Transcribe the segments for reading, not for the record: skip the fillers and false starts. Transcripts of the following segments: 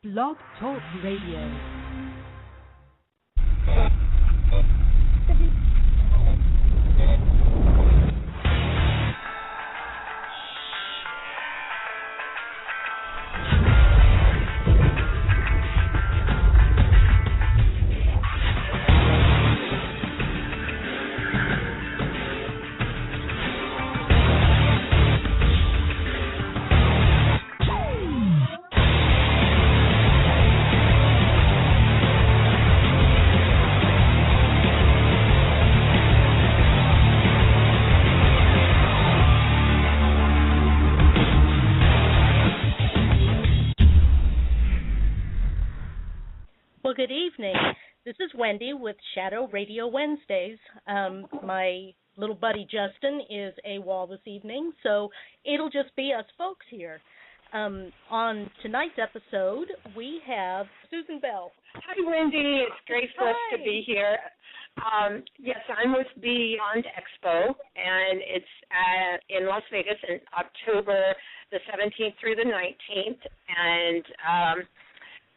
Blog Talk Radio. Good evening. This is Wendy with Shadow Radio Wednesdays. My little buddy Justin is AWOL this evening, so it'll just be us folks here. On tonight's episode, we have Susan Bell. Hi, Wendy. It's great for us to be here. Yes, I'm with Beyond Expo, and it's in Las Vegas in October the 17th through the 19th, and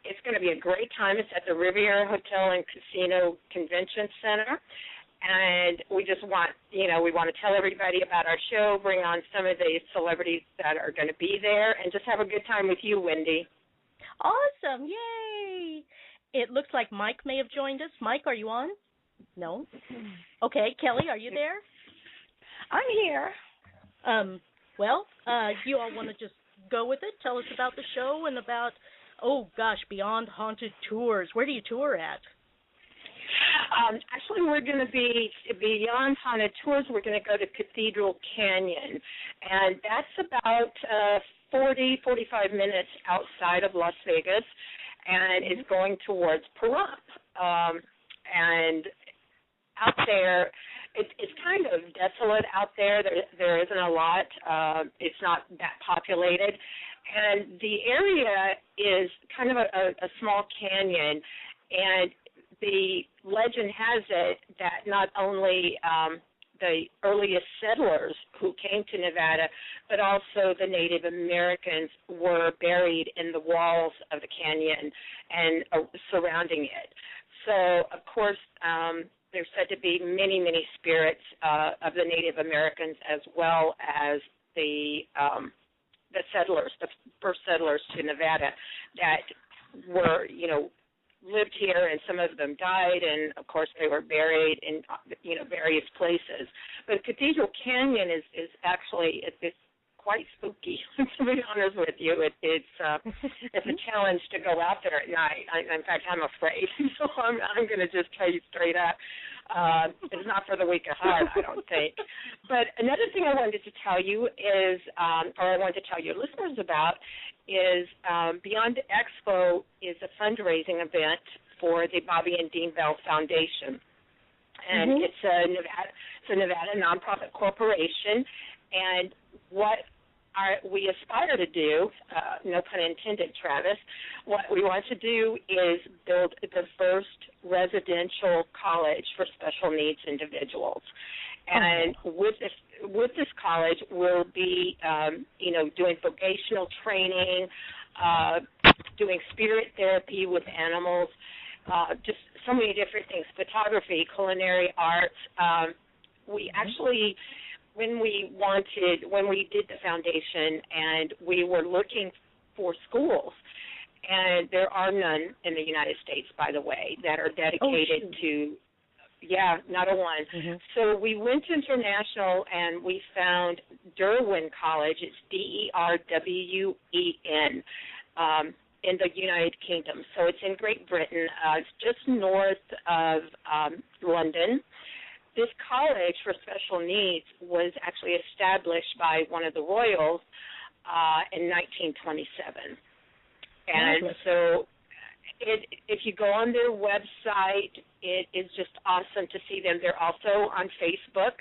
it's going to be a great time. It's at the Riviera Hotel and Casino Convention Center. And we just want, we want to tell everybody about our show, bring on some of the celebrities that are going to be there, and just have a good time with you, Wendy. Awesome. Yay. It looks like Mike may have joined us. Mike, are you on? No? Okay. Kelly, are you there? I'm here. You all want to just go with it? Tell us about the show and about... Oh, gosh, Beyond Haunted Tours. Where do you tour at? Actually, we're going to be Beyond Haunted Tours. We're going to go to Cathedral Canyon, and that's about 45 minutes outside of Las Vegas, and it's going towards Pahrump. And out there, it's kind of desolate out there. There isn't a lot. It's not that populated. And the area is kind of a small canyon, and the legend has it that not only the earliest settlers who came to Nevada, but also the Native Americans were buried in the walls of the canyon and surrounding it. So, of course, there's said to be many, many spirits of the Native Americans as well as the settlers, the first settlers to Nevada that were, lived here, and some of them died, and, of course, they were buried in, various places. But Cathedral Canyon is actually, it's quite spooky, to be honest with you. It's a challenge to go out there at night. In fact, I'm afraid, so I'm going to just tell you straight up. It's not for the weak of heart, I don't think. But another thing I wanted to tell you is, or I wanted to tell your listeners about, is Beyond Expo is a fundraising event for the Bobby and Dean Bell Foundation. And it's a Nevada nonprofit corporation. And what we aspire to do, no pun intended, Travis, what we want to do is build the first residential college for special needs individuals. And with this college, we'll be, doing vocational training, doing spirit therapy with animals, just so many different things, photography, culinary arts. We actually... When we did the foundation, and we were looking for schools, and there are none in the United States, by the way, that are dedicated to, not a one. So we went international, and we found Derwin College. It's Derwuen in the United Kingdom. So it's in Great Britain. It's just north of London. This college for special needs was actually established by one of the royals in 1927. And so if you go on their website, it is just awesome to see them. They're also on Facebook,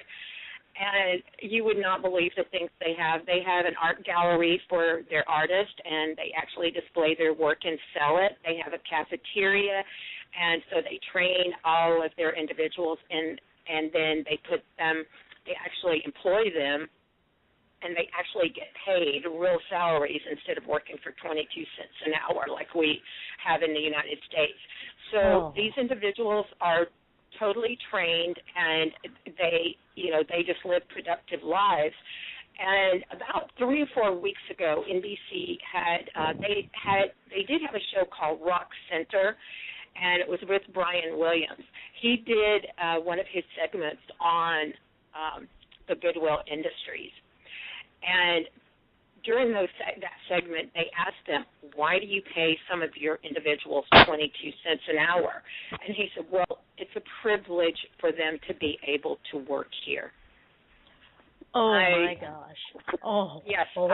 and you would not believe the things they have. They have an art gallery for their artists, and they actually display their work and sell it. They have a cafeteria, and so they train all of their individuals and then they actually employ them and they actually get paid real salaries instead of working for 22 cents an hour like we have in the United States. So these individuals are totally trained, and they just live productive lives. And about 3 or 4 weeks ago, NBC they did have a show called Rock Center, and it was with Brian Williams. He did one of his segments on the Goodwill Industries, and during that segment, they asked him, why do you pay some of your individuals 22 cents an hour? And he said, well, it's a privilege for them to be able to work here. Oh, my gosh. Oh, yes. I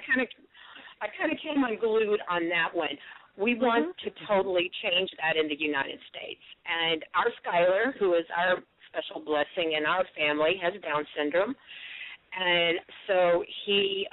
kind of came unglued on that one. We want to totally change that in the United States. And our Skylar, who is our special blessing in our family, has Down syndrome. And so he's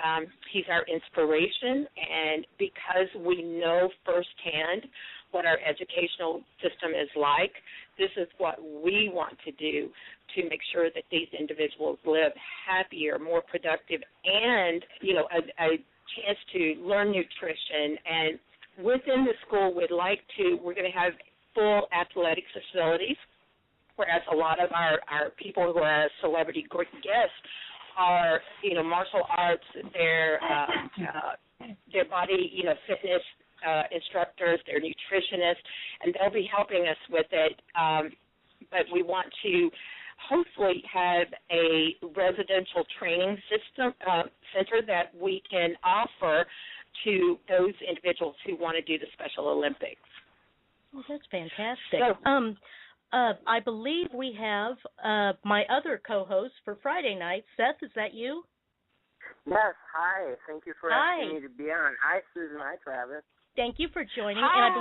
our inspiration, and because we know firsthand what our educational system is like, this is what we want to do to make sure that these individuals live happier, more productive, and, a chance to learn nutrition. And within the school, we're going to have full athletic facilities, whereas a lot of our people who are celebrity guests are, martial arts, their body, fitness instructors, their nutritionists, and they'll be helping us with it. But we want to hopefully have a residential training center that we can offer to those individuals who want to do the Special Olympics. Well, that's fantastic. I believe we have my other co-host for Friday night. Seth, is that you? Yes, hi. Thank you for asking me to be on. Hi, Susan. Hi, Travis. Thank you for joining. Hi. And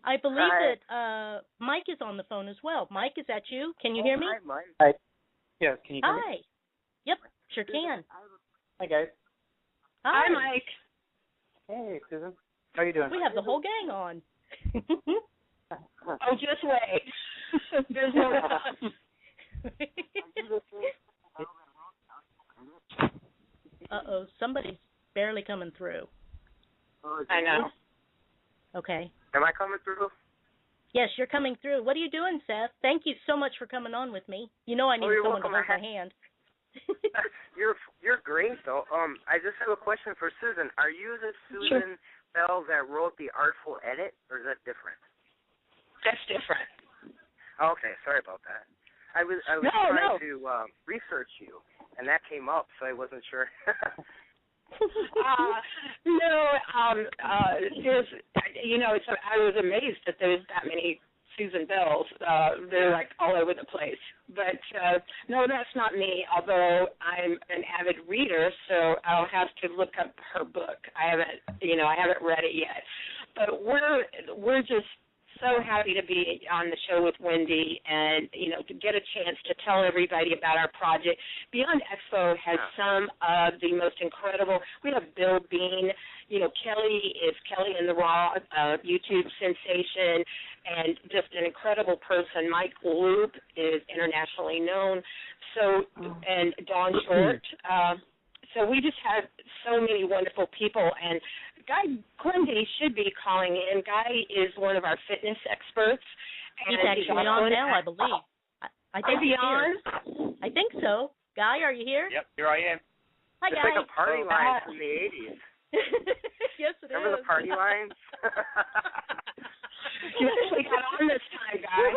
I believe that Mike is on the phone as well. Mike, is that you? Can you hear me? Hi, Mike. Hi. Yes, can you hear me? Hi. Yep, sure can. Hi, guys. Hi, Mike. Hey, Susan. How are you doing? We have the whole gang on. Oh, just wait. There's no Uh-oh, somebody's barely coming through. I know. Okay. Am I coming through? Yes, you're coming through. What are you doing, Seth? Thank you so much for coming on with me. You know I need someone to hold my hand. You're great, though. I just have a question for Susan. Are you the Susan Bell that wrote the Artful Edit, or is that different? That's different. Okay, sorry about that. I was trying to research you, and that came up, so I wasn't sure. I was amazed that there's that many Susan Bells. They're like all over the place. But no, that's not me, although I'm an avid reader, so I'll have to look up her book. I haven't read it yet. But we're just so happy to be on the show with Wendy and, to get a chance to tell everybody about our project. Beyond Expo has some of the most incredible. We have Bill Bean. Kelly is Kelly in the Raw, YouTube sensation, and just an incredible person. Mike Loop is internationally known. And Dawn Short. So we just have so many wonderful people. And Guy Quindy should be calling in. Guy is one of our fitness experts. He's actually on now, I believe. I think he's on? I think so. Guy, are you here? Yep, here I am. Hi, it's Guy. It's like a party line from the 80s. Yes, it Remember the party lines? You actually got on this time, Guy.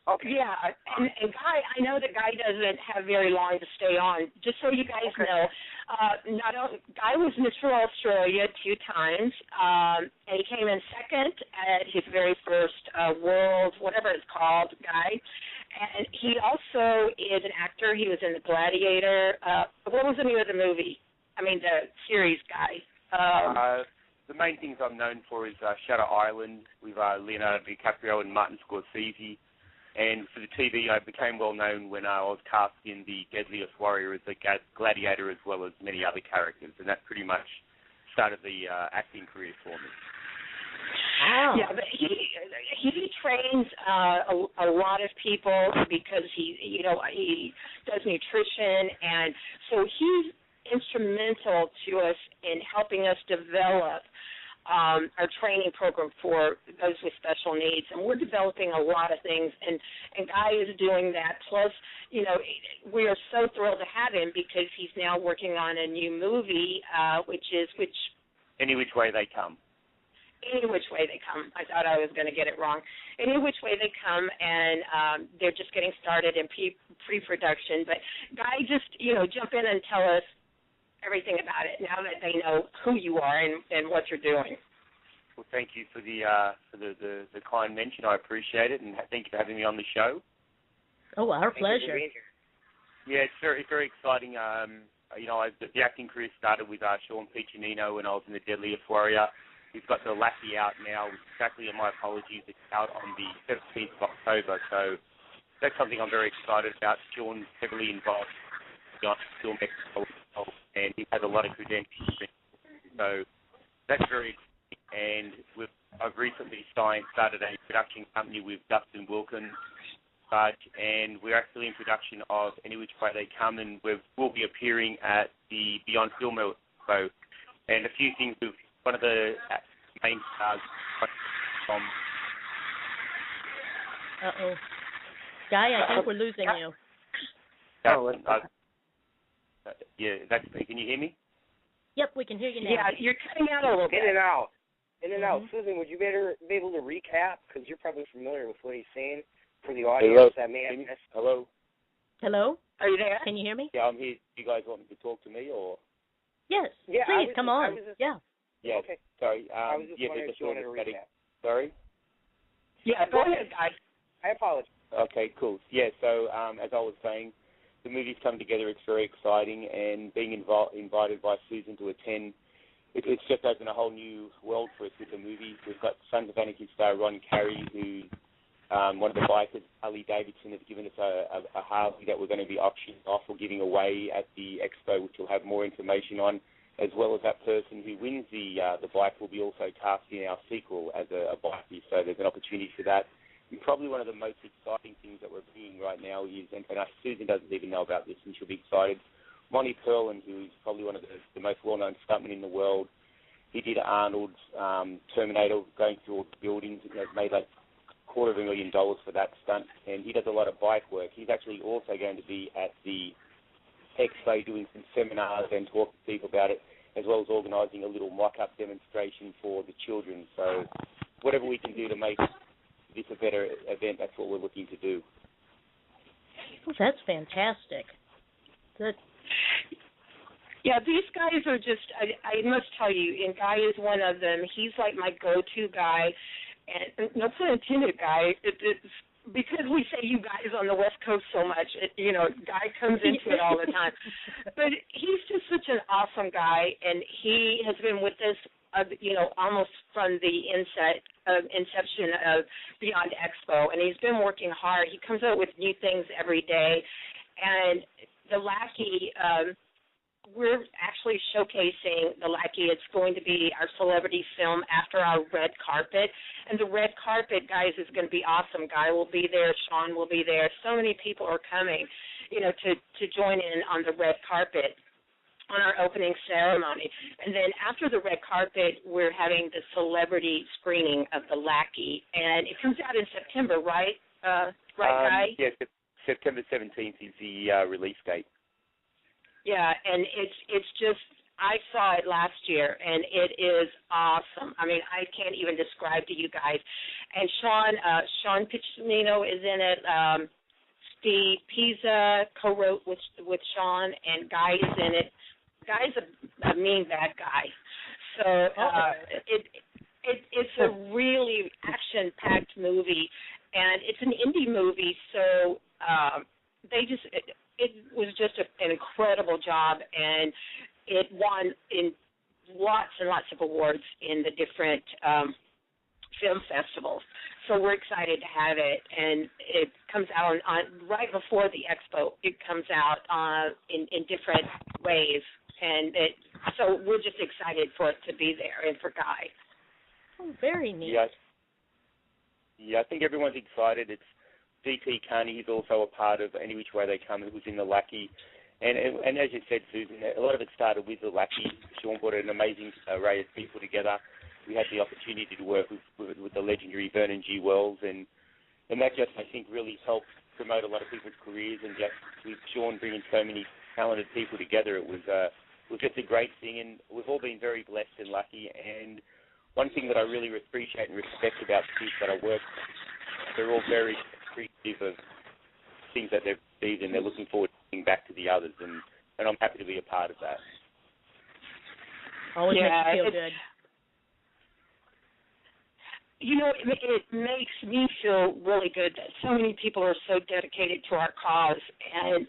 Okay. Yeah, and Guy, I know that Guy doesn't have very long to stay on. Just so you guys know, Guy was Mr. Australia 2 times, and he came in second at his very first World, whatever it's called, Guy. And he also is an actor. He was in The Gladiator. What was the name of the movie? I mean, the series, Guy. The main things I'm known for is Shutter Island with Leonardo DiCaprio and Martin Scorsese. And for the TV, I became well known when I was cast in The Deadliest Warrior as a gladiator, as well as many other characters. And that pretty much started the acting career for me. Wow. Yeah, but he trains a lot of people because he does nutrition, and so he's instrumental to us in helping us develop our training program for those with special needs. And we're developing a lot of things, and Guy is doing that. Plus, we are so thrilled to have him because he's now working on a new movie, which Any Which Way They Come. Any Which Way They Come. I thought I was going to get it wrong. Any Which Way They Come, and they're just getting started in pre-production. But Guy, just, jump in and tell us everything about it now that they know who you are and what you're doing. Well, thank you for the kind mention. I appreciate it, and thank you for having me on the show. Oh, our pleasure. Yeah, it's very, very exciting. The acting career started with Sean Piccinino when I was in The Deadliest Warrior. We've got The Lackey out now, exactly on my apologies. It's out on the 17th of October, so that's something I'm very excited about. Sean's heavily involved in Film Expo, and he has a lot of credentials. So that's very exciting. And I've recently started a production company with Dustin Wilkins, and we're actually in production of Any Which Way They Come, and we'll be appearing at the Beyond Film Expo. And a few things with one of the main stars from... Uh-oh. Guy, I think we're losing you. Yeah, that's me. Can you hear me? Yep, we can hear you now. Yeah, you're cutting out a little bit. In and out. Susan, would you be able to recap? Because you're probably familiar with what he's saying for the audience that may have missed. Hello? Hello? Are you there? Can you hear me? Yeah, I'm here. Do you guys want me to talk to me, or...? Yes, yeah, please, come on. Yeah. Okay. Sorry. I was just wondering if you wanted to recap. Sorry? Yeah, go ahead, guys. I apologize. Okay, cool. Yeah, so as I was saying, the movie's come together. It's very exciting, and being invited by Susan to attend, it's just opened a whole new world for us with the movie. We've got Sons of Anarchy star Ron Carey, who's one of the bikers, Harley Davidson, has given us a Harley that we're going to be auctioning off or giving away at the expo, which we'll have more information on, as well as that person who wins the bike will be also cast in our sequel as a biker. So there's an opportunity for that. And probably one of the most exciting things that we're doing right now is, and Susan doesn't even know about this, and she'll be excited, Monty Perlin, who is probably one of the most well-known stuntmen in the world. He did Arnold's Terminator, going through all the buildings. Made like $250,000 for that stunt, and he does a lot of bike work. He's actually also going to be at the expo doing some seminars and talking to people about it, as well as organising a little mock-up demonstration for the children. So whatever we can do to make this a better event, that's what we're looking to do. Well, that's fantastic. Good. Yeah, these guys are just, I must tell you, and Guy is one of them. He's like my go-to guy, and no pun intended, Guy. It's because we say you guys on the West Coast so much, Guy comes into it all the time. But he's just such an awesome guy, and he has been with us, almost from the inception of Beyond Expo, and he's been working hard. He comes out with new things every day, and The Lackey, we're actually showcasing The Lackey. It's going to be our celebrity film after our red carpet. And the red carpet, guys, is going to be awesome. Guy will be there. Sean will be there. So many people are coming, to join in on the red carpet on our opening ceremony. And then after the red carpet, we're having the celebrity screening of The Lackey. And it comes out in September, right? Right, Guy? Yes, September 17th is the release date. Yeah, and it's just, I saw it last year, and it is awesome. I mean, I can't even describe to you guys. And Sean Piccinino is in it. Steve Pizza co-wrote with Sean, and Guy is in it. Guy's a mean bad guy. So it's a really action-packed movie, and it's an indie movie, so it was just an incredible job, and it won in lots and lots of awards in the different film festivals. So we're excited to have it, and it comes out on right before the expo. It comes out in different ways, and so we're just excited for it to be there and for Guy. Oh, very neat. Yes. Yeah, I think everyone's excited. It's DT Carney is also a part of Any Which Way They Come, who was in the Lackey. And as you said, Susan, a lot of it started with the Lackey. Sean brought an amazing array of people together. We had the opportunity to work with the legendary Vernon G. Wells, and that just, I think, really helped promote a lot of people's careers, and just with Sean bringing so many talented people together, it was just a great thing, and we've all been very blessed and lucky. And one thing that I really appreciate and respect about the kids that I work with, they're all very appreciative of things that they've received, and they're looking forward to giving back to the others, and I'm happy to be a part of that. Always makes you feel good. You know, it makes me feel really good that so many people are so dedicated to our cause. And,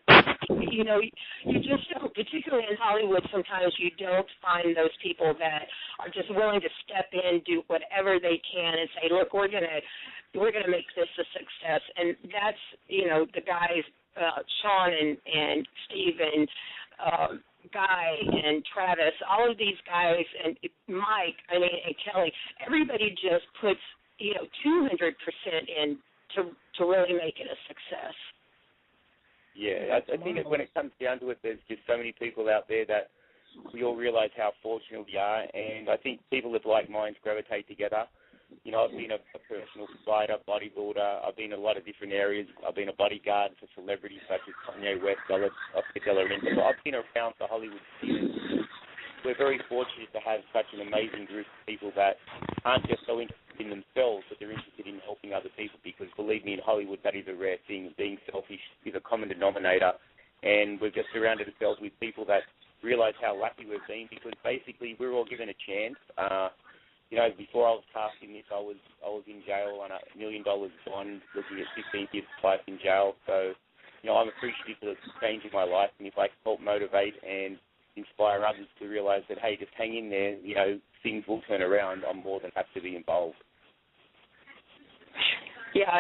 you know, you just don't, particularly in Hollywood, sometimes you don't find those people that are just willing to step in, do whatever they can, and say, look, we're gonna make this a success. And that's, you know, the guys, Sean and Steve and Guy and Travis, all of these guys, and Mike, and Kelly, everybody just puts, you know, 200% in to really make it a success. Yeah, I think when it comes down to it, there's just so many people out there that we all realize how fortunate we are, and I think people of like minds gravitate together. You know, I've been a personal fighter, bodybuilder. I've been in a lot of different areas. I've been a bodyguard for celebrities such as Kanye West, Ella Renton. So I've been around the Hollywood scene. We're very fortunate to have such an amazing group of people that aren't just so interested in themselves, but they're interested in helping other people, because believe me, in Hollywood, that is a rare thing. Being selfish is a common denominator, and we've just surrounded ourselves with people that realize how lucky we've been, because basically we're all given a chance. You know, before I was cast in this, I was in jail on $1 million bond, looking at 15 years of life in jail. So, you know, I'm appreciative of changing my life, and if I can help motivate and inspire others to realize that, hey, just hang in there, you know, things will turn around, I'm more than happy to be involved. Yeah,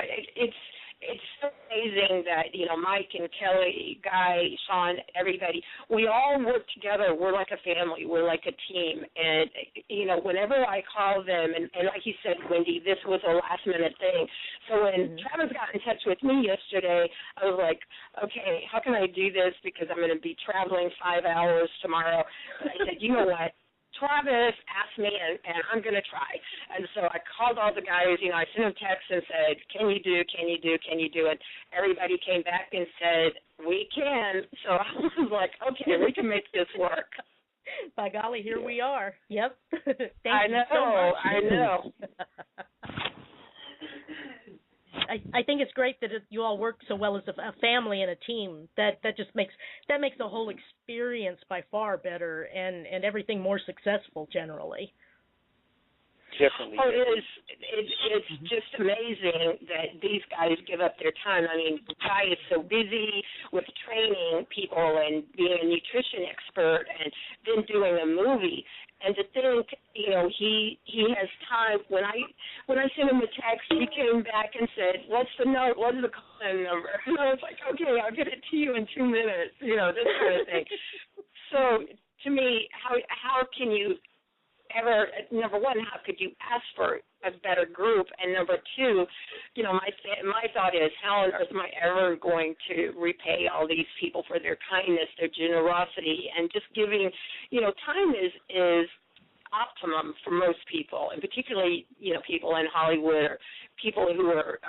it's so amazing that, you know, Mike and Kelly, Guy, Sean, everybody, we all work together. We're like a family. We're like a team. And, you know, whenever I call them, and like you said, Wendy, this was a last-minute thing. So when Travis got in touch with me yesterday, I was like, okay, how can I do this, because I'm going to be traveling 5 hours tomorrow. And I said, you know what? Travis asked me, and I'm going to try. And so I called all the guys, you know, I sent them texts and said, can you do it? Everybody came back and said, we can. So I was like, okay, we can make this work. By golly, here we are. Yep. I know. I think it's great that you all work so well as a family and a team. That just makes the whole experience by far better, and everything more successful generally. Definitely. Oh, it's just amazing that these guys give up their time. I mean, Guy is so busy with training people and being a nutrition expert and then doing a movie. And to think, you know, he has time. When I sent him a text, he came back and said, "What's the note? What is the call-in number?" And I was like, "Okay, I'll get it to you in 2 minutes." You know, this kind of thing. So to me, how can you ever, number one, how could you ask for a better group? And number two, you know, my thought is, how on earth am I ever going to repay all these people for their kindness, their generosity, and just giving, you know, time is optimum for most people, and particularly, you know, people in Hollywood or people who are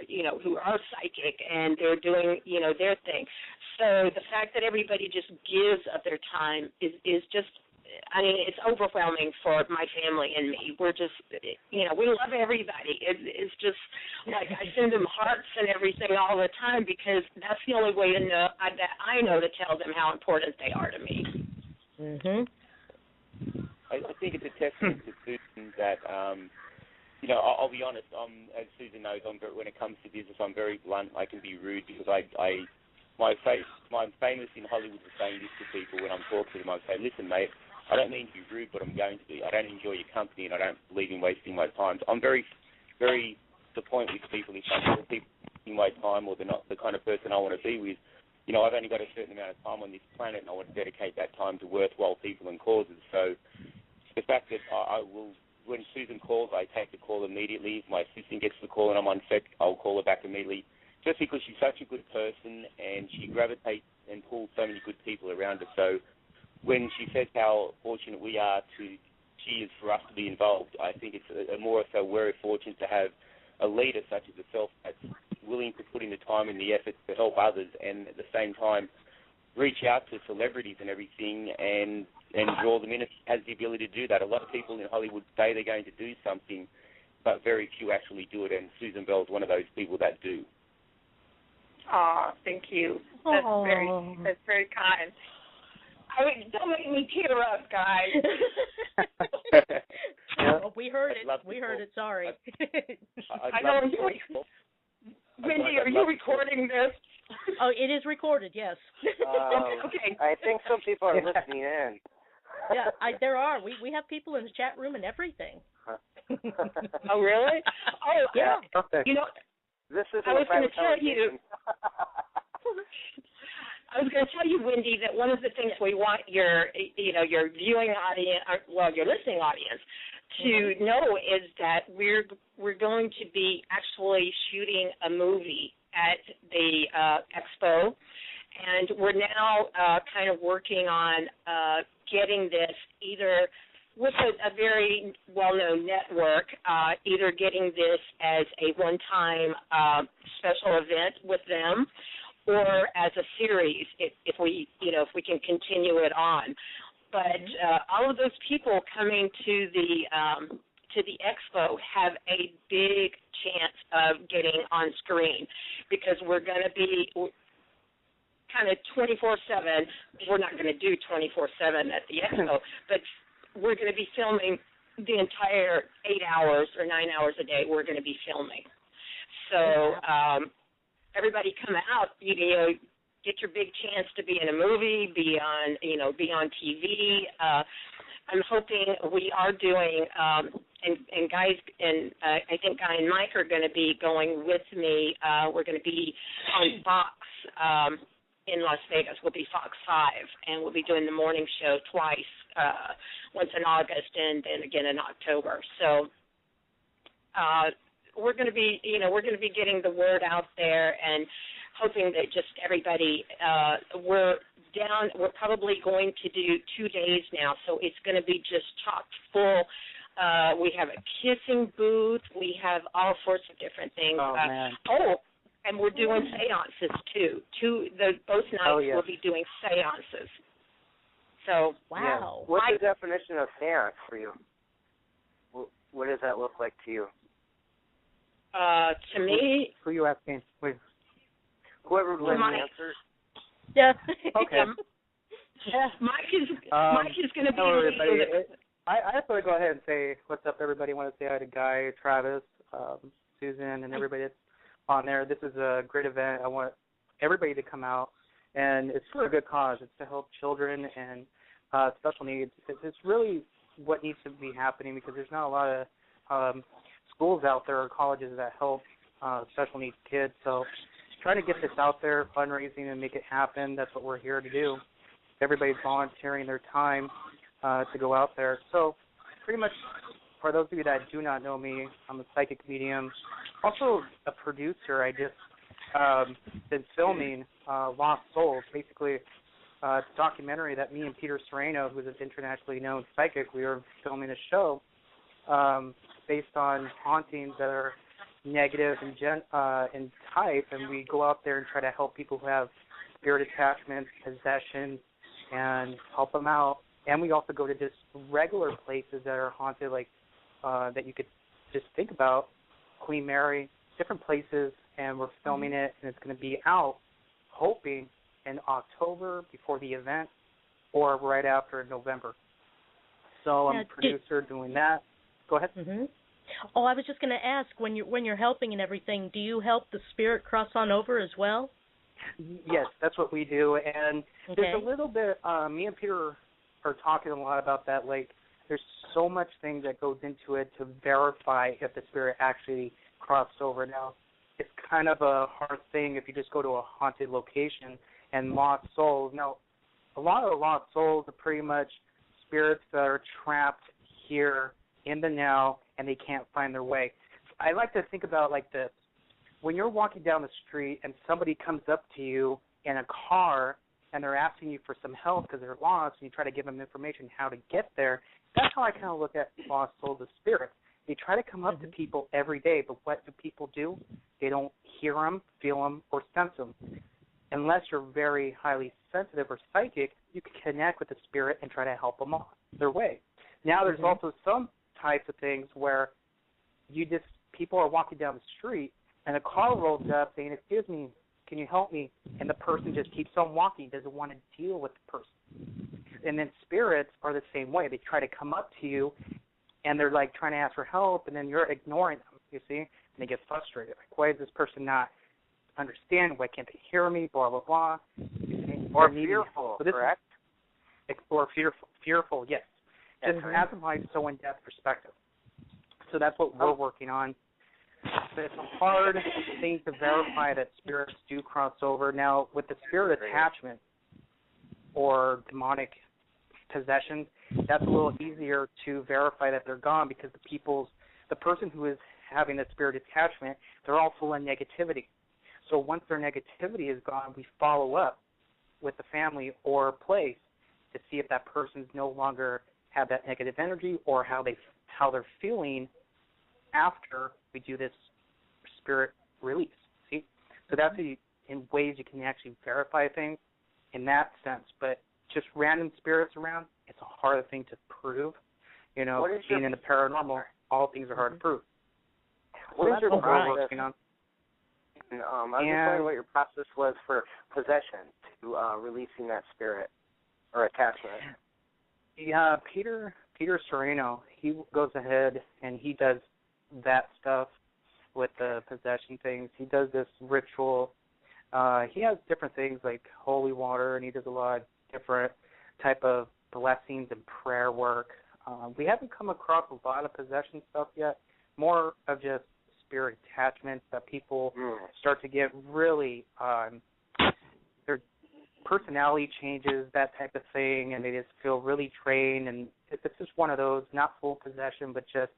you know, who are psychic and they're doing, you know, their thing. So the fact that everybody just gives of their time is just, I mean, it's overwhelming for my family and me. We're just, you know, we love everybody. It's just like I send them hearts and everything all the time, because that's the only way to know that I know to tell them how important they are to me. Mhm. I think it's a testament to Susan that, you know, I'll be honest. As Susan knows, when it comes to business, I'm very blunt. I can be rude because I'm famous in Hollywood for saying this to people when I'm talking to them. I say, listen, mate, I don't mean to be rude, but I'm going to be. I don't enjoy your company, and I don't believe in wasting my time. So I'm very, very to the point with people. If I feel people wasting my time, or they're not the kind of person I want to be with, you know, I've only got a certain amount of time on this planet, and I want to dedicate that time to worthwhile people and causes. So the fact that I will when Susan calls, I take the call immediately. If my assistant gets the call and I'm on set, I'll call her back immediately, just because she's such a good person and she gravitates and pulls so many good people around her. So when she says how fortunate she is for us to be involved, I think it's a more so we're fortunate to have a leader such as herself that's willing to put in the time and the effort to help others, and at the same time reach out to celebrities and everything and draw them in. If she has the ability to do that. A lot of people in Hollywood say they're going to do something, but very few actually do it, and Susan Bell's one of those people that do. Aw, thank you. That's very kind. Don't make me tear up, guys. Well, we heard it. We heard it. Sorry. I know. Wendy, are you recording this? Oh, it is recorded. Yes. Okay. I think some people are listening in. Yeah, there are. We have people in the chat room and everything. Oh, really? Oh, yeah. Okay. You know, this is I was going to tell you. I was going to tell you, Wendy, that one of the things we want your viewing audience, your listening audience, to know is that we're going to be actually shooting a movie at the expo, and we're now kind of working on getting this either with a very well-known network, either getting this as a one-time special event with them, or as a series, if we can continue it on. But all of those people coming to the expo have a big chance of getting on screen, because we're going to be kind of 24/7. We're not going to do 24/7 at the expo, but we're going to be filming the entire 8 hours or 9 hours a day. We're going to be filming. So everybody come out, get your big chance to be in a movie, be on TV. I'm hoping we are doing, and guys, and I think Guy and Mike are going to be going with me. We're going to be on Fox in Las Vegas. We'll be Fox 5, and we'll be doing the morning show twice, once in August and then again in October. So we're going to be getting the word out there and hoping that just everybody, we're probably going to do 2 days now, so it's going to be just chock full. We have a kissing booth. We have all sorts of different things. Oh, man. And we're doing seances, too. Both nights we'll be doing seances. So, wow. Yeah. What's the definition of seance for you? What does that look like to you? To me... Who are you asking? Wait. Whoever would answer. Yeah. Okay. Mike is going to be... I have to go ahead and say what's up, everybody. I want to say hi to Guy, Travis, Susan, and everybody that's on there. This is a great event. I want everybody to come out, and it's for a good cause. It's to help children and special needs. It's really what needs to be happening, because there's not a lot of schools out there or colleges that help special needs kids. So try to get this out there, fundraising, and make it happen. That's what we're here to do. Everybody's volunteering their time to go out there. So pretty much, for those of you that do not know me, I'm a psychic medium, also a producer. I just been filming Lost Souls, basically it's a documentary that me and Peter Sereno, who's an internationally known psychic, we were filming a show based on hauntings that are negative in type, and we go out there and try to help people who have spirit attachments, possessions, and help them out. And we also go to just regular places that are haunted, like that you could just think about, Queen Mary, different places, and we're filming it, and it's going to be out, hoping, in October before the event, or right after in November. So I'm a producer doing that. Go ahead. Mm-hmm. Oh, I was just going to ask, when you're helping and everything, do you help the spirit cross on over as well? Yes, that's what we do, and there's a little bit, me and Peter are talking a lot about that, like there's so much thing that goes into it to verify if the spirit actually crossed over. Now, it's kind of a hard thing if you just go to a haunted location and lost souls. Now, a lot of the lost souls are pretty much spirits that are trapped here in the now, and they can't find their way. I like to think about like this. When you're walking down the street and somebody comes up to you in a car and they're asking you for some help because they're lost, and you try to give them information how to get there, that's how I kind of look at lost souls as spirits. They try to come up to people every day, but what do people do? They don't hear them, feel them, or sense them. Unless you're very highly sensitive or psychic, you can connect with the spirit and try to help them on their way. Now, there's also some types of things where people are walking down the street and a car rolls up saying, "Excuse me, can you help me?" And the person just keeps on walking, doesn't want to deal with the person. And then spirits are the same way. They try to come up to you, and they're like trying to ask for help, and then you're ignoring them, you see? And they get frustrated. Like, why is this person not understanding? Why can't they hear me? Blah, blah, blah. Or fearful, correct? Or fearful, yes. That's Just as a so in-depth perspective. So that's what we're working on. But it's a hard thing to verify that spirits do cross over. Now, with the spirit attachment or demonic possession, that's a little easier to verify that they're gone because the person who is having the spirit attachment, they're all full of negativity. So once their negativity is gone, we follow up with the family or place to see if that person's no longer have that negative energy or how they're feeling after we do this spirit release. See? So that's in ways you can actually verify things in that sense. But just random spirits around, it's a hard thing to prove. You know, being in the paranormal, all things are hard to prove. What is your process? Working on. I was just wondering what your process was for possession to releasing that spirit or attachment. Yeah, Peter Sereno, he goes ahead and he does that stuff with the possession things. He does this ritual. He has different things like holy water, and he does a lot of different type of blessings and prayer work. We haven't come across a lot of possession stuff yet, more of just spirit attachments that people start to get really, their personality changes, that type of thing, and they just feel really drained, and it's just one of those, not full possession, but just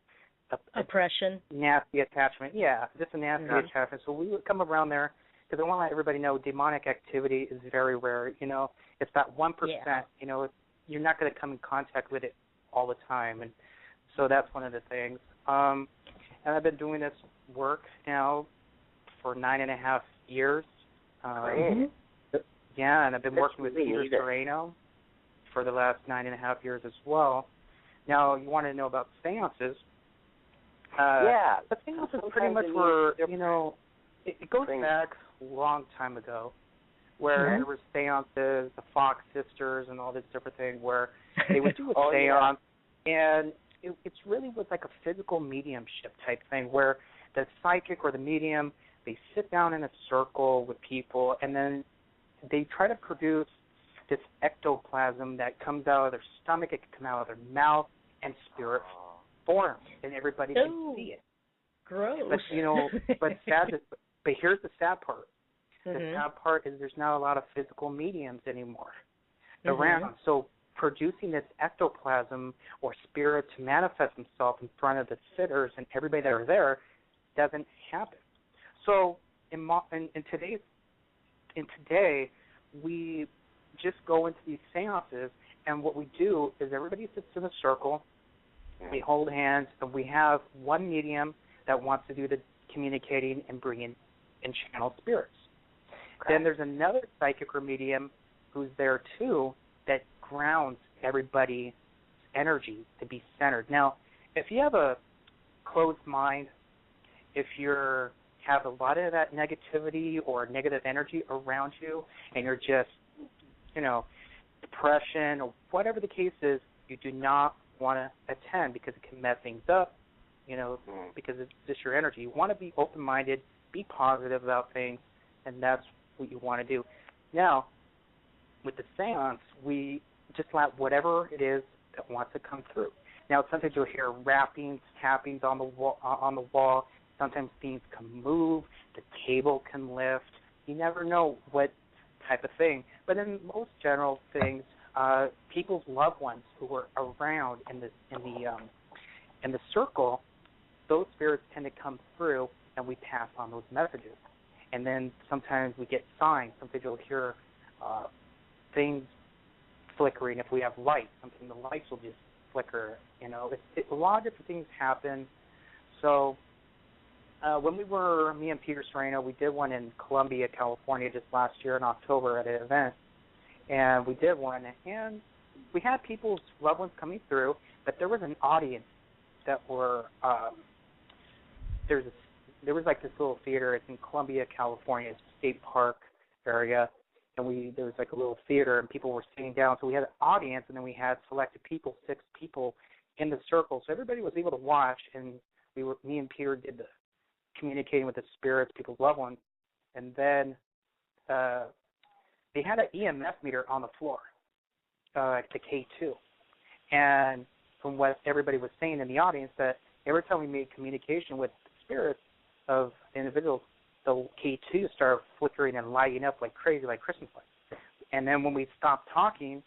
oppression. Nasty attachment. Yeah, just a nasty attachment. So we would come around there because I want to let everybody know demonic activity is very rare. You know, it's that 1%. Yeah. You know, you're not going to come in contact with it all the time, and so that's one of the things. And I've been doing this work now for 9.5 years. Yeah, and I've been working with Peter Sereno for the last 9.5 years as well. Now, you want to know about seances. The seances pretty much were, you know, it goes back a long time ago where there were seances, the Fox sisters and all this different thing where they would do a seance, and it's really was like a physical mediumship type thing where the psychic or the medium, they sit down in a circle with people, and then they try to produce this ectoplasm that comes out of their stomach, it can come out of their mouth, and spirit forms, and everybody can see it. Gross. But, you know, but here's the sad part. The sad part is there's not a lot of physical mediums anymore around. So producing this ectoplasm or spirit to manifest himself in front of the sitters and everybody that are there doesn't happen. So in today, we just go into these seances, and what we do is everybody sits in a circle, we hold hands, and we have one medium that wants to do the communicating and bring in and channel spirits. Okay. Then there's another psychic or medium who's there too that grounds everybody's energy to be centered. Now, if you have a closed mind, if you have a lot of that negativity or negative energy around you, and you're just, you know, depression or whatever the case is, you do not want to attend because it can mess things up, you know, because it's just your energy. You want to be open-minded, be positive about things, and that's what you want to do. Now, with the seance, we just let whatever it is that wants to come through. Now, sometimes you'll hear rappings, tappings on the wall. Sometimes things can move. The table can lift. You never know what type of thing. But in most general things, people's loved ones who are around in the In the circle, those spirits tend to come through, and we pass on those messages. And then sometimes we get signs. Sometimes you'll hear things flickering. If we have light, something the lights will just flicker. You know, a lot of different things happen. So when me and Peter Sereno, we did one in Columbia, California just last year in October at an event. And we did one, and we had people's loved ones coming through, but there was an audience that were there was like this little theater. It's in Columbia, California. It's a state park area, and there was like a little theater, and people were sitting down. So we had an audience, and then we had selected people, 6 people in the circle. So everybody was able to watch, and me and Peter did the communicating with the spirits, people's loved ones, and then they had an EMF meter on the floor, at the K2, and from what everybody was saying in the audience, that every time we made communication with the spirits of individuals, the K2 started flickering and lighting up like crazy, like Christmas lights. And then when we stopped talking,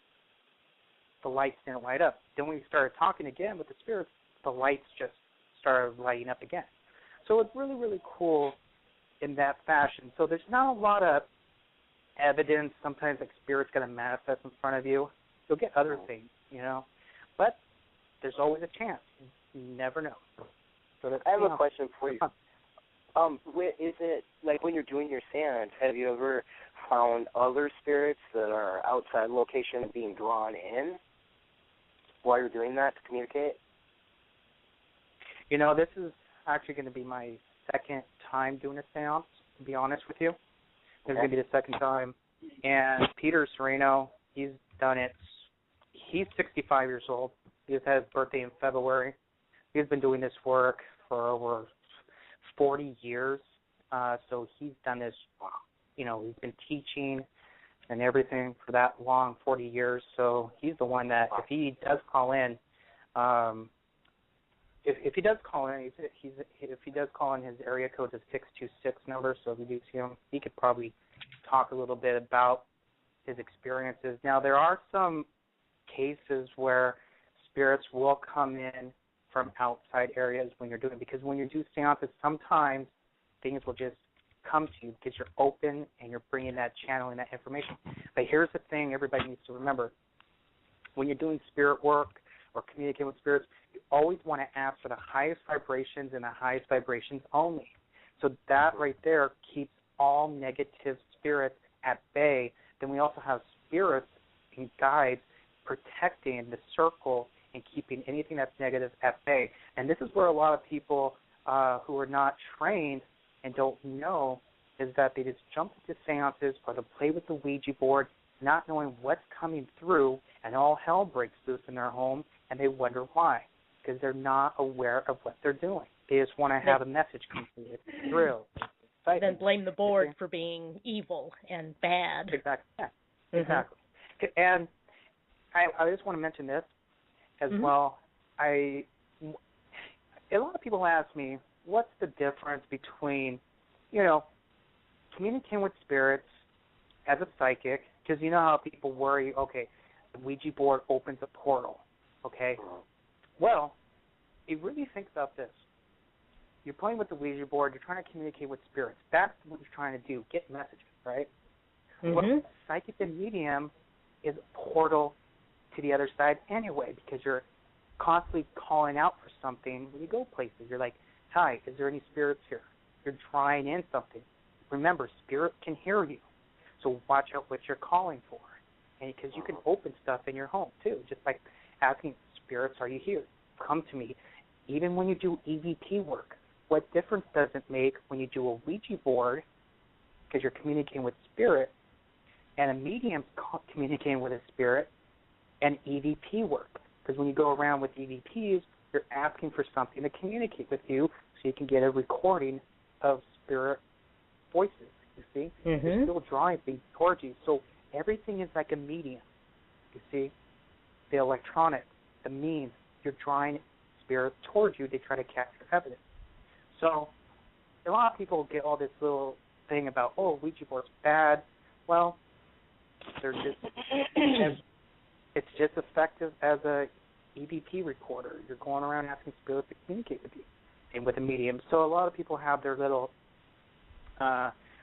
the lights didn't light up. Then when we started talking again with the spirits, the lights just started lighting up again. So it's really, really cool in that fashion. So there's not a lot of evidence. Sometimes like spirits going to manifest in front of you. You'll get other things, you know. But there's always a chance. You never know. So I have a question for you. Is it like when you're doing your seance, have you ever found other spirits that are outside location being drawn in while you're doing that to communicate? You know, this is actually going to be my second time doing a seance, to be honest with you. This is going to be the second time. And Peter Sereno, he's done it. He's 65 years old. He just had his birthday in February. He's been doing this work for over 40 years. So he's done this, you know, he's been teaching and everything for that long, 40 years. So he's the one that if he does call in, if he does call in, if he does call in, his area code is 626 number. So if you do see him, he could probably talk a little bit about his experiences. Now, there are some cases where spirits will come in from outside areas when you're doing, because when you do seances, sometimes things will just come to you because you're open and you're bringing that channel and that information. But here's the thing everybody needs to remember. When you're doing spirit work or communicating with spirits, you always want to ask for the highest vibrations and the highest vibrations only. So that right there keeps all negative spirits at bay. Then we also have spirits and guides protecting the circle and keeping anything that's negative at bay. And this is where a lot of people who are not trained and don't know is that they just jump into seances or they play with the Ouija board, not knowing what's coming through, and all hell breaks loose in their home, and they wonder why, because they're not aware of what they're doing. They just want to have a message come through. It's thrill. Then blame the board for being evil and bad. Exactly. Yeah. Exactly. And I just want to mention this as well. A lot of people ask me, what's the difference between, you know, communicating with spirits as a psychic, because you know how people worry, okay, the Ouija board opens a portal, okay? Well, you really think about this. You're playing with the Ouija board, you're trying to communicate with spirits. That's what you're trying to do, get messages, right? Well, psychic and medium is a portal to the other side anyway, because you're constantly calling out for something when you go places. You're like, hi, is there any spirits here? You're drawing in something. Remember, spirit can hear you, so watch out what you're calling for. And because you can open stuff in your home, too, just like asking spirits, are you here? Come to me. Even when you do EVP work, what difference does it make when you do a Ouija board, because you're communicating with spirit, and a medium's communicating with a spirit, and EVP work? Because when you go around with EVPs, you're asking for something to communicate with you so you can get a recording of spirit voices, you see? You're still drawing things towards you. So everything is like a medium, you see? The electronics, the means, you're drawing spirits towards you. They try to capture evidence. So a lot of people get all this little thing about, oh, Ouija board's bad. Well, they're just it's just effective as a EVP recorder. You're going around asking spirits to communicate with you, and with a medium. So a lot of people have their little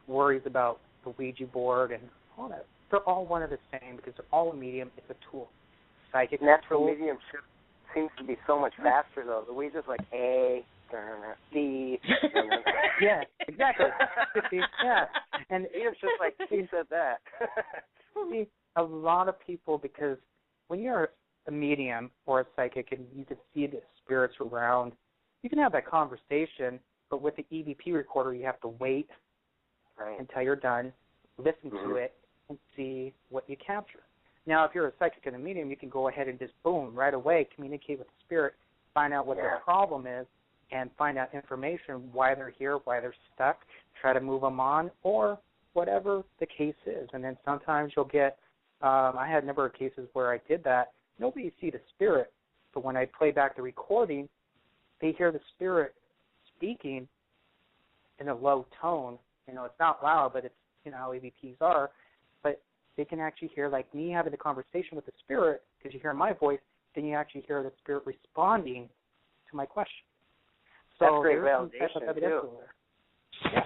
worries about the Ouija board and all that. They're all one of the same because they're all a medium. It's a tool. Psychic natural mediumship seems to be so much faster, though. The Ouija's like A, B. Yeah, exactly. Yeah. And it's just like, he said that. See, a lot of people, because when you're a medium or a psychic and you can see the spirits around, you can have that conversation, but with the EVP recorder, you have to wait until you're done, listen to it, and see what you capture. Now, if you're a psychic and a medium, you can go ahead and just, boom, right away, communicate with the spirit, find out what their problem is, and find out information, why they're here, why they're stuck, try to move them on, or whatever the case is. And then sometimes you'll get, I had a number of cases where I did that. Nobody see the spirit, but when I play back the recording, they hear the spirit speaking in a low tone. You know, it's not loud, but it's, you know, how EVPs are. But they can actually hear, like me having the conversation with the spirit, because you hear my voice, then you actually hear the spirit responding to my question. So that's great validation, too. Yeah.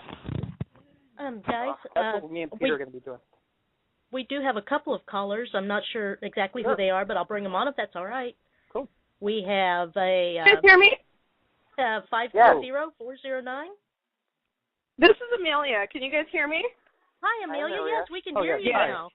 Guys, that's what me and Peter are going to be doing. We do have a couple of callers. I'm not sure exactly who they are, but I'll bring them on if that's all right. Cool. We have a... Can you hear me? 530-409. This is Amelia. Can you guys hear me? Hi, Amelia. Yes, we can hear you now.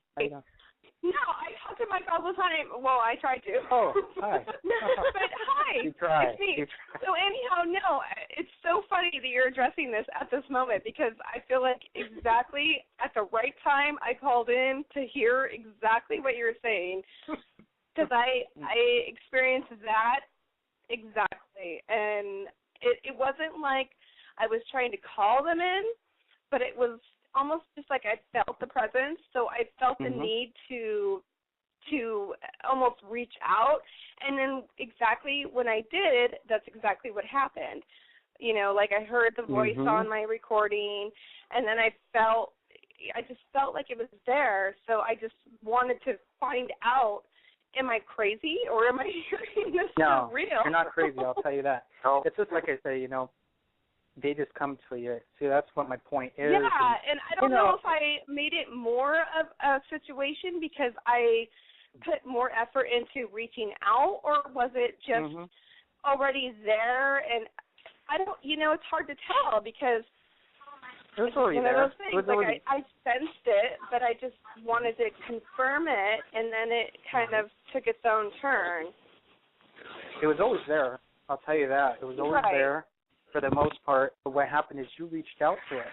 No, I talk to myself all the time. Well, I try to. Oh, hi. But hi. You try. It's me. So anyhow, no, it's so funny that you're addressing this at this moment because I feel like exactly at the right time I called in to hear exactly what you're saying because I experienced that exactly. And it wasn't like I was trying to call them in, but it was almost just like I felt the presence, so I felt the need to almost reach out, and then exactly when I did, that's exactly what happened. You know, like I heard the voice on my recording, and then I just felt like it was there, so I just wanted to find out, am I crazy, or am I hearing this no, real? You're not crazy, I'll tell you that. No. It's just like I say, you know, they just come to you. See, that's what my point is. Yeah, and I don't know if I made it more of a situation because I put more effort into reaching out, or was it just already there? And I don't, you know, it's hard to tell because it was already one there. of those things. Like I sensed it, but I just wanted to confirm it, and then it kind of took its own turn. It was always there. I'll tell you that. It was always there. For the most part, but what happened is you reached out to it,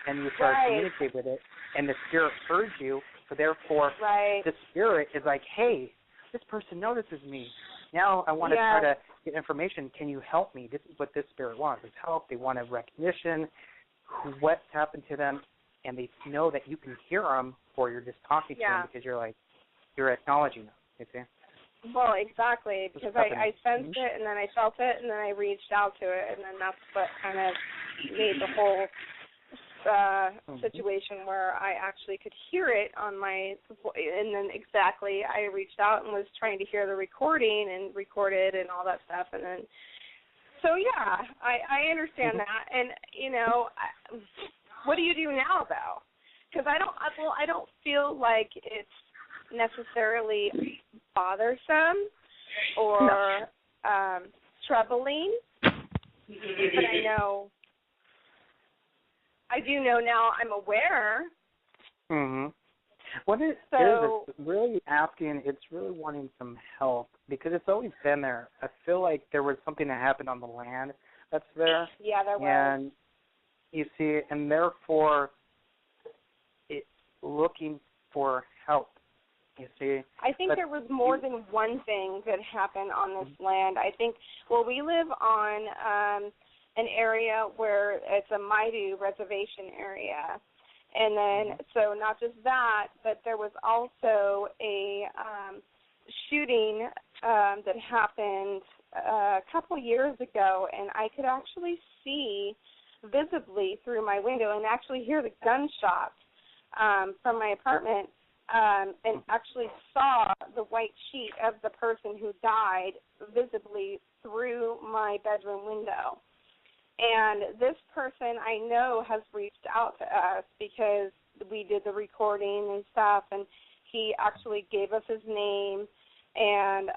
and you started communicating with it, and the spirit heard you, so therefore the spirit is like, hey, this person notices me. Now I want to try to get information. Can you help me? This is what this spirit wants, is help. They want a recognition, what's happened to them, and they know that you can hear them, or you're just talking to them because you're acknowledging them, you see? Well, exactly, because I sensed it, and then I felt it, and then I reached out to it, and then that's what kind of made the whole situation where I actually could hear it on my, and then I reached out and was trying to hear the recording and record it and all that stuff, and then, so yeah, I understand that, and, you know, what do you do now, though? Because I don't feel like it's necessarily bothersome or troubling, but I do know now I'm aware. What it is, it's really asking, it's really wanting some help because it's always been there. I feel like there was something that happened on the land that's there. Yeah, there was. And you see, and therefore it's looking for help. You see, I think there was more than one thing that happened on this land. I think, we live on an area where it's a Maidu reservation area. And then, so not just that, but there was also a shooting that happened a couple years ago, and I could actually see visibly through my window and actually hear the gunshots from my apartment and actually saw the white sheet of the person who died visibly through my bedroom window. And this person I know has reached out to us because we did the recording and stuff, and he actually gave us his name, and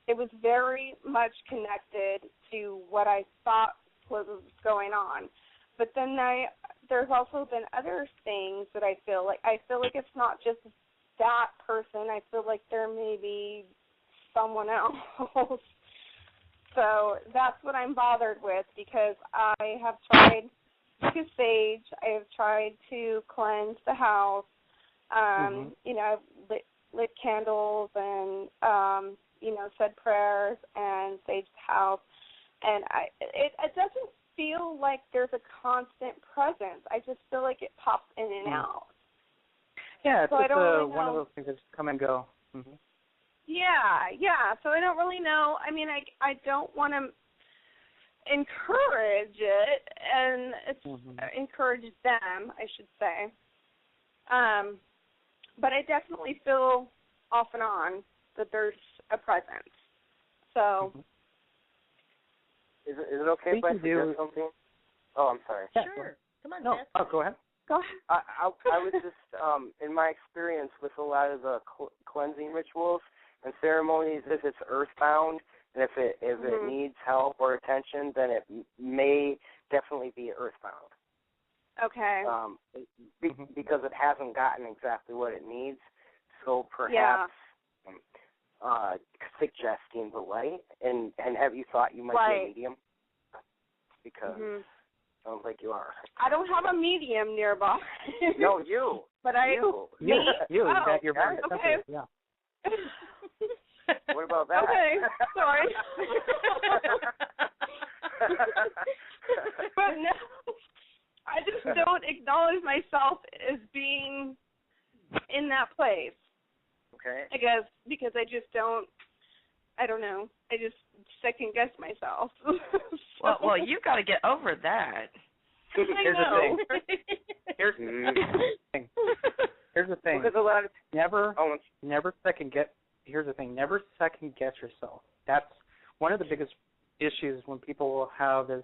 it was very much connected to what I thought was going on. But then there's also been other things that I feel like it's not just that person. I feel like there may be someone else. So that's what I'm bothered with, because I have tried to sage. I have tried to cleanse the house. You know, I've lit candles and, you know, said prayers and saged the house. And it doesn't feel like there's a constant presence. I just feel like it pops in and out. Yeah, it's so just really one of those things that just come and go. Mm-hmm. Yeah. So I don't really know. I mean, I don't want to encourage it, and it's encourage them, I should say. But I definitely feel off and on that there's a presence. So. Is it okay if I suggest something? Oh, I'm sorry. Yeah, sure. Come on, Beth. Oh, go ahead. Go ahead. I was just, in my experience with a lot of the cleansing rituals and ceremonies, if it's earthbound and if it needs help or attention, then it may definitely be earthbound. Okay. Because it hasn't gotten exactly what it needs. So perhaps suggesting the light, and have you thought you might be a medium? Because sounds like you are. I don't have a medium nearby. No, you. But you got your very sensitive. Yeah. What about that? Okay, sorry. But no, I just don't acknowledge myself as being in that place. Okay. I guess because I just don't. I don't know. I just second guess myself. Well, you got to get over that. Here's the thing. Here's the thing. Because a lot of never second guess. Here's the thing. Never second guess yourself. That's one of the biggest issues when people have this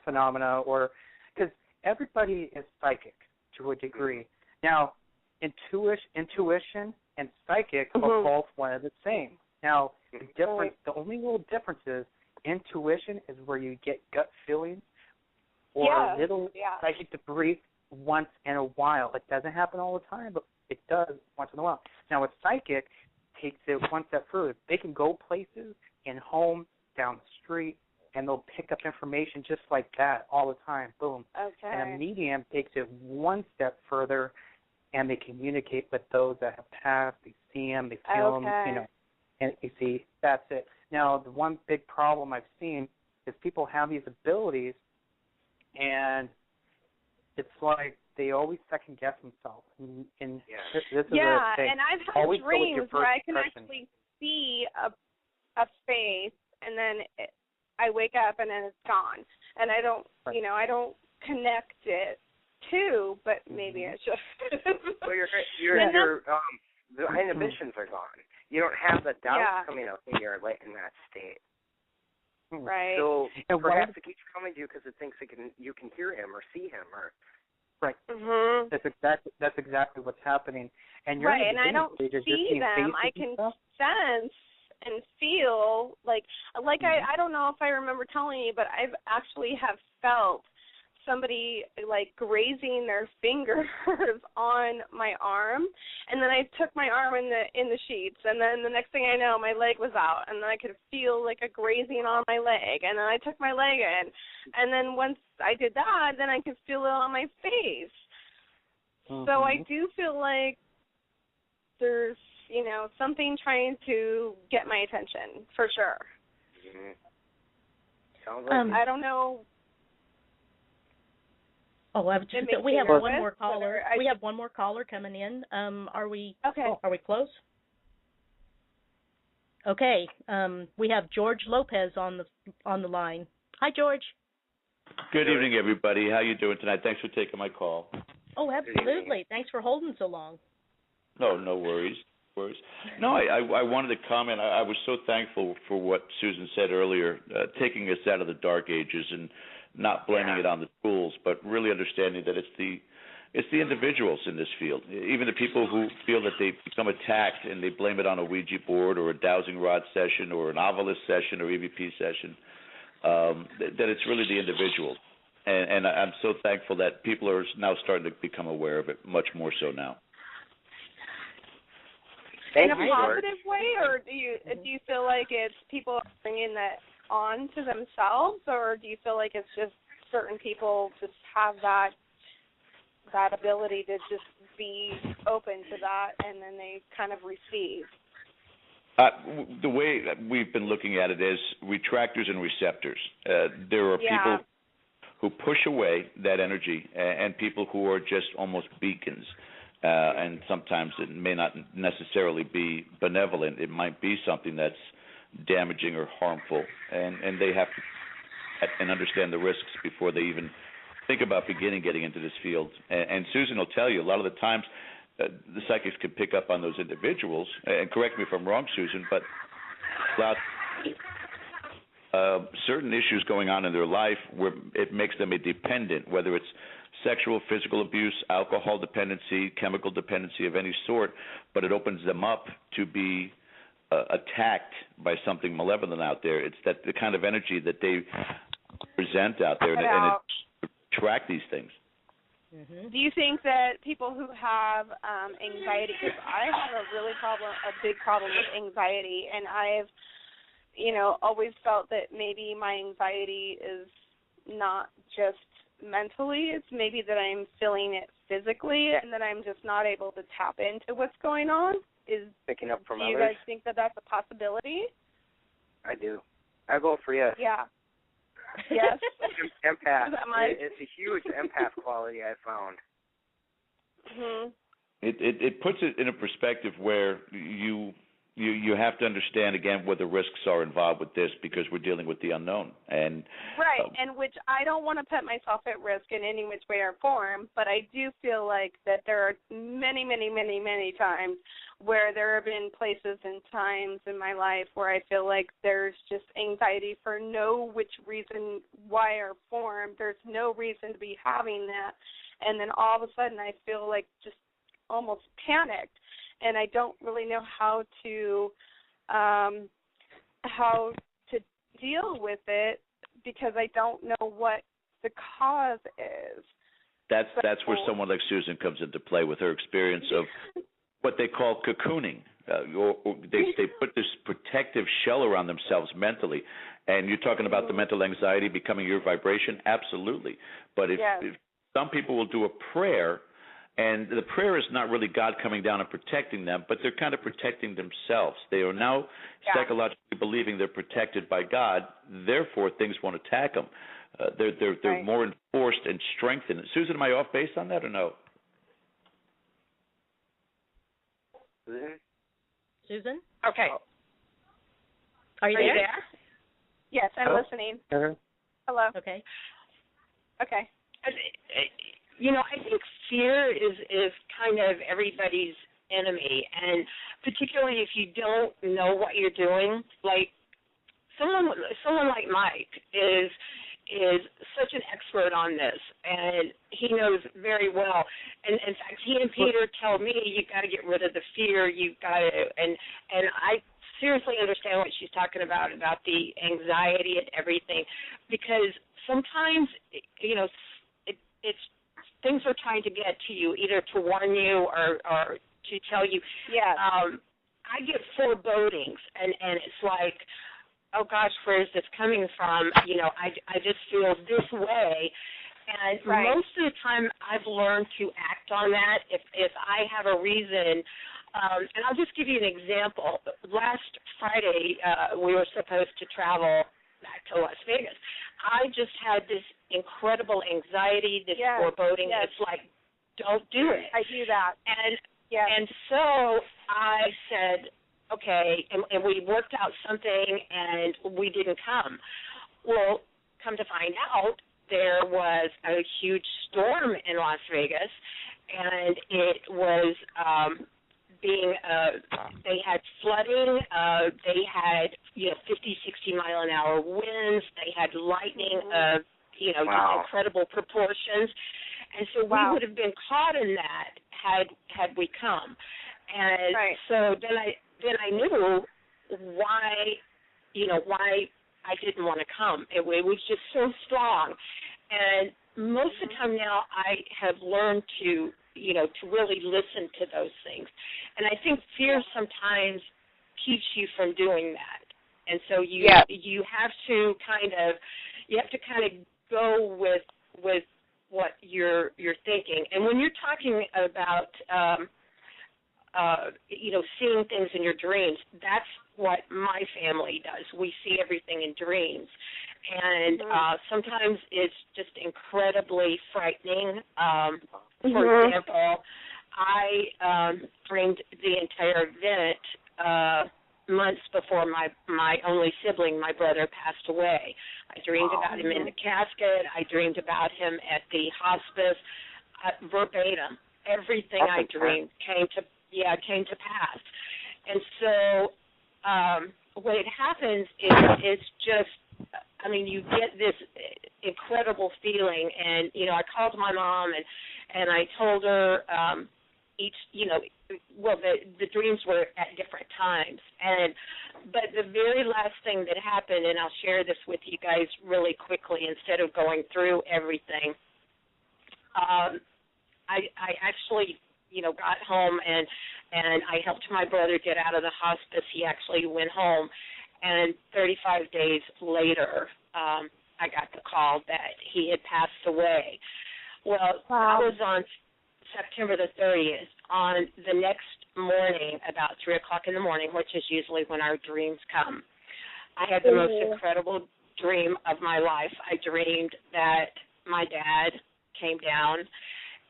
phenomena, or because everybody is psychic to a degree. Now, intuition and psychic are both one and the same. Now, the only little difference is intuition is where you get gut feelings or little psychic debris once in a while. It doesn't happen all the time, but it does once in a while. Now, with psychic, takes it one step further. They can go places in homes, down the street, and they'll pick up information just like that all the time. Boom. Okay. And a medium takes it one step further, and they communicate with those that have passed. They see them, they feel them, you know. And you see, that's it. Now, the one big problem I've seen is people have these abilities, and it's like they always second guess themselves. And this is a thing. And I've had always dreams where I can impression. actually see a face, and then I wake up and then it's gone, and I don't, you know, I don't connect it to, but maybe I should. So the inhibitions are gone. You don't have the doubts coming up when you're like in that state. Right. So perhaps it keeps coming to you because it thinks you can hear him or see him or. Right. That's exactly what's happening. And you're right, and I don't see them. I can sense and feel like I don't know if I remember telling you, but I've actually have felt somebody like grazing their fingers on my arm, and then I took my arm in the sheets, and then the next thing I know, my leg was out, and then I could feel like a grazing on my leg, and then I took my leg in, and then once I did that, then I could feel it on my face. So I do feel like there's, you know, something trying to get my attention for sure. Sounds like I don't know. Oh, we have one more caller. We have one more caller coming in. Are we? Okay. Are we close? Okay. We have George Lopez on the line. Hi, George. Good evening, everybody. How you doing tonight? Thanks for taking my call. Oh, absolutely. Thanks for holding so long. No worries. No, I wanted to comment. I was so thankful for what Susan said earlier, taking us out of the dark ages and not blaming it on the tools, but really understanding that it's the individuals in this field, even the people who feel that they become attacked and they blame it on a Ouija board or a dowsing rod session or an Ovilus session or EVP session, that it's really the individual. And I'm so thankful that people are now starting to become aware of it, much more so now. In a positive way, or do you feel like it's people bringing that on to themselves, or do you feel like it's just certain people just have that ability to just be open to that and then they kind of receive? The way we've been looking at it is retractors and receptors. There are people who push away that energy and people who are just almost beacons. And sometimes it may not necessarily be benevolent. It might be something that's damaging or harmful, and they have to and understand the risks before they even think about getting into this field. And Susan will tell you a lot of the times the psychics can pick up on those individuals, and correct me if I'm wrong, Susan, but certain issues going on in their life where it makes them a dependent, whether it's sexual, physical abuse, alcohol dependency, chemical dependency of any sort, but it opens them up to be attacked by something malevolent out there. It's that the kind of energy that they present out there, and it attract these things. Mm-hmm. Do you think that people who have anxiety, because I have a big problem with anxiety, and I've, always felt that maybe my anxiety is not just mentally, it's maybe that I'm feeling it physically and that I'm just not able to tap into what's going on. Picking up from others. Do you guys think that that's a possibility? I do. I vote for yes. Yeah. Yes. Empath. It's a huge empath quality I found. Mm-hmm. It puts it in a perspective where you have to understand, again, what the risks are involved with this, because we're dealing with the unknown. And right, and which I don't want to put myself at risk in any which way or form, but I do feel like that there are many, many, many, many times where there have been places and times in my life where I feel like there's just anxiety for no which reason, why, or form. There's no reason to be having that. And then all of a sudden I feel like just almost panicked. And I don't really know how to deal with it because I don't know what the cause is. That's where someone like Susan comes into play with her experience of what they call cocooning. They put this protective shell around themselves mentally. And you're talking about the mental anxiety becoming your vibration? Absolutely. But if some people will do a prayer, and the prayer is not really God coming down and protecting them, but they're kind of protecting themselves. They are now psychologically believing they're protected by God, therefore things won't attack them. They're more enforced and strengthened. Susan, am I off base on that or no? Susan? Okay. Are you there? Yes, I'm listening. Hello. Okay. Okay. I think fear is kind of everybody's enemy, and particularly if you don't know what you're doing. Like someone like Mike is such an expert on this, and he knows very well. And in fact, he and Peter tell me you got to get rid of the fear. You got to, and I seriously understand what she's talking about the anxiety and everything, because sometimes it's things are trying to get to you, either to warn you or to tell you. Yeah. I get forebodings, and it's like, oh gosh, where is this coming from? I just feel this way, and most of the time I've learned to act on that if I have a reason. And I'll just give you an example. Last Friday, we were supposed to travel back to Las Vegas. I just had this incredible anxiety, this foreboding. It's like, don't do it. I do that. And so I said, okay, and we worked out something, and we didn't come. Well, come to find out, there was a huge storm in Las Vegas, and it was being, they had flooding, they had, 50, 60 mile an hour winds, they had lightning of, just incredible proportions. And so we would have been caught in that had we come. And so then I knew why I didn't want to come. It was just so strong. And most of the time now I have learned to really listen to those things. And I think fear sometimes keeps you from doing that. And so you have to kind of go with what you're thinking. And when you're talking about seeing things in your dreams, that's what my family does. We see everything in dreams. And sometimes it's just incredibly frightening. For example, I dreamed the entire event months before my only sibling, my brother, passed away. I dreamed about him in the casket. I dreamed about him at the hospice. Verbatim, everything I dreamed came to pass. And so what happens is it's just, you get this incredible feeling. And, I called my mom and I told her the dreams were at different times. But the very last thing that happened, and I'll share this with you guys really quickly instead of going through everything, I actually, got home and I helped my brother get out of the hospice. He actually went home, and 35 days later, I got the call that he had passed away. Well, that was on September the 30th. On the next morning, about 3 o'clock in the morning, which is usually when our dreams come, I had the most incredible dream of my life. I dreamed that my dad came down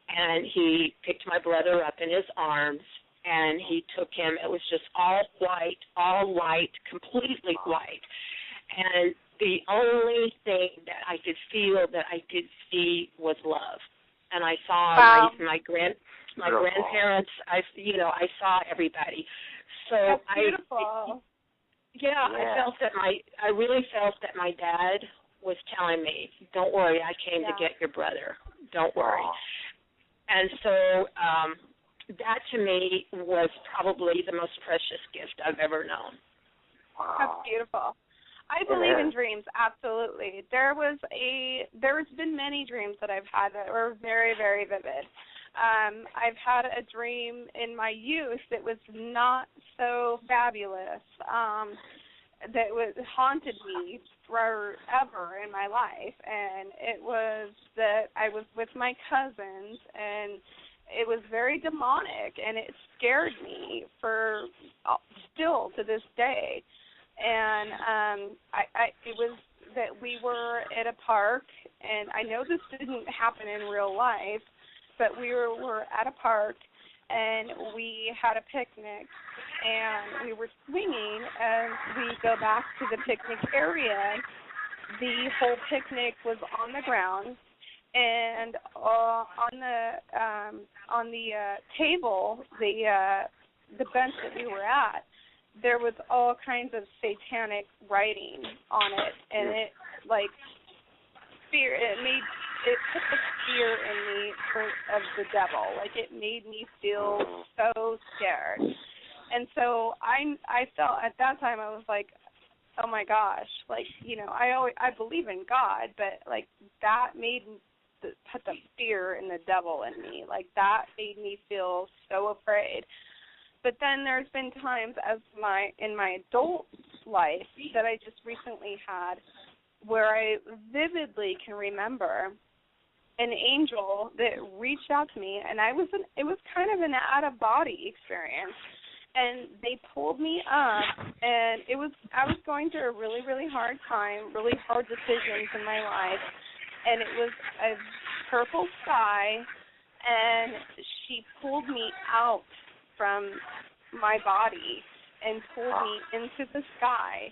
and he picked my brother up in his arms and he took him. It was just all white, all light, completely white. And the only thing that I could feel, that I could see, was love. And I saw my grandparents. I saw everybody. So that's beautiful. I really felt that my dad was telling me, "Don't worry, I came to get your brother. Don't worry." And so that to me was probably the most precious gift I've ever known. That's beautiful. I believe in dreams, absolutely. There's been many dreams that I've had that were very, very vivid. I've had a dream in my youth that was not so fabulous, that haunted me forever in my life, and it was that I was with my cousins, and it was very demonic, and it scared me still to this day. And it was that we were at a park, and I know this didn't happen in real life, but we were at a park, and we had a picnic, and we were swinging as we go back to the picnic area. The whole picnic was on the ground, and on the table, the bench that we were at, there was all kinds of satanic writing on it, and it put the fear in me of the devil. It made me feel so scared. And so I felt at that time, I was like, oh my gosh, I believe in God, but that made put the fear in the devil in me. That made me feel so afraid. But then there's been times in my adult life that I just recently had where I vividly can remember an angel that reached out to me, and it was kind of an out-of-body experience. And they pulled me up, and I was going through a really, really hard time, really hard decisions in my life, and it was a purple sky, and she pulled me out from my body and pulled me into the sky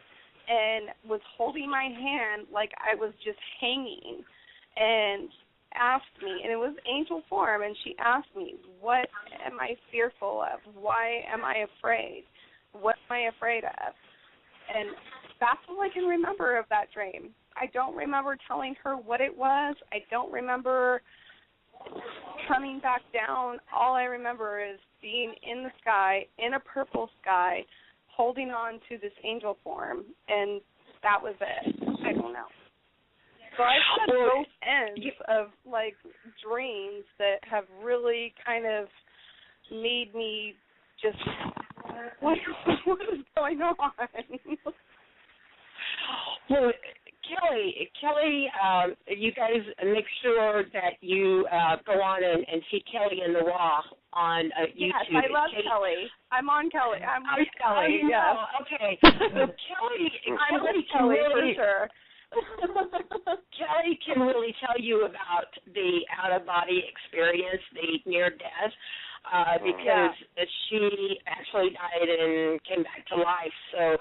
and was holding my hand like I was just hanging. And asked me, and it was angel form, and she asked me, what am I fearful of? Why am I afraid? What am I afraid of? And that's all I can remember of that dream. I don't remember telling her what it was. I don't remember coming back down. All I remember is being in the sky, in a purple sky, holding on to this angel form, and that was it. I don't know. So I've had both ends of, like, dreams that have really kind of made me just, what is going on? Well, Kelly, you guys make sure that you go on and see Kelly in the Raw on YouTube. Yes, I love Kelly. I'm on Kelly. I'm with Kelly. Yes. Okay. So I'm with Kelly for sure. Kelly can really tell you about the out-of-body experience, the near-death, because she actually died and came back to life. So,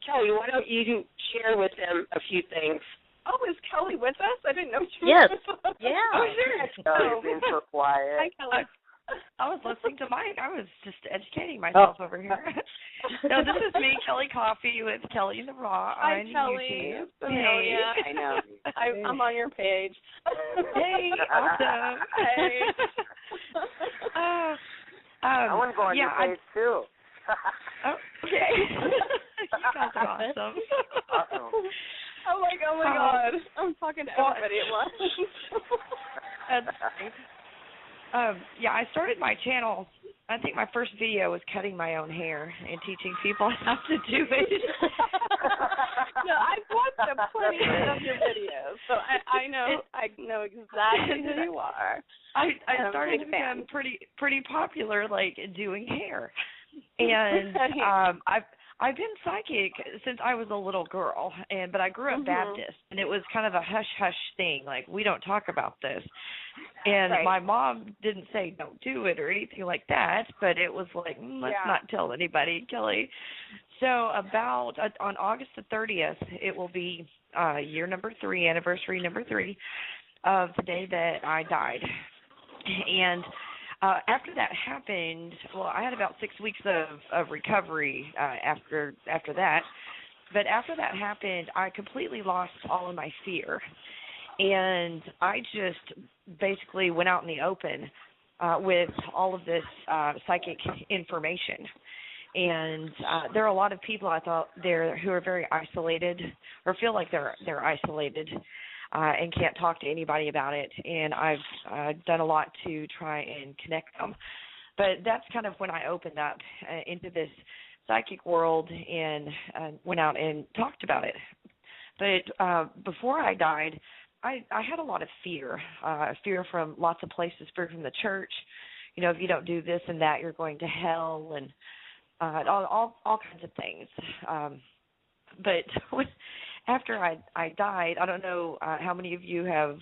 Kelly, why don't you share with them a few things? Oh, is Kelly with us? I didn't know she was with us. Yeah. Oh, sure. Kelly's been so quiet. Hi, Kelly. I was listening to Mike. I was just educating myself over here. No, this is me, Kelly Coffee, with Kelly in the Raw Hi, on Kelly. YouTube. Hey. I know. I'm on your page. Hey, awesome. Hey. I want to go on your page, too. Okay. You guys are awesome. I'm like, oh, my God. I'm talking to everybody at once. That's great. I started my channel. I think my first video was cutting my own hair and teaching people how to do it. No, I've watched plenty of your videos, so I know exactly who you are. I started to become pretty popular, like doing hair, and I've been psychic since I was a little girl, but I grew up Baptist, and it was kind of a hush-hush thing, like, we don't talk about this. And my mom didn't say don't do it or anything like that, but it was like, let's not tell anybody, Kelly. So about on August the 30th, it will be anniversary number 3 of the day that I died. And after that happened, I had about 6 weeks of recovery after that. But after that happened, I completely lost all of my fear. And I just basically went out in the open with all of this psychic information. And there are a lot of people I thought there who are very isolated or feel like they're isolated and can't talk to anybody about it. And I've done a lot to try and connect them. But that's kind of when I opened up into this psychic world and went out and talked about it. But before I died, I had a lot of fear from lots of places, fear from the church. You know, if you don't do this and that, you're going to hell, and all kinds of things. But after I died, I don't know how many of you have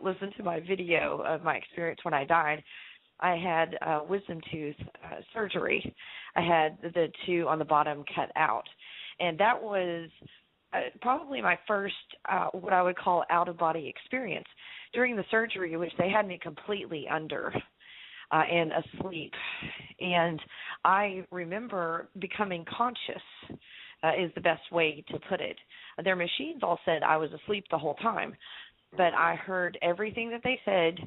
listened to my video of my experience when I died. I had wisdom tooth surgery. I had the 2 on the bottom cut out, and that was probably my first, what I would call out-of-body experience. During the surgery, which they had me completely under and asleep, and I remember becoming conscious, is the best way to put it. Their machines all said I was asleep the whole time, but I heard everything that they said.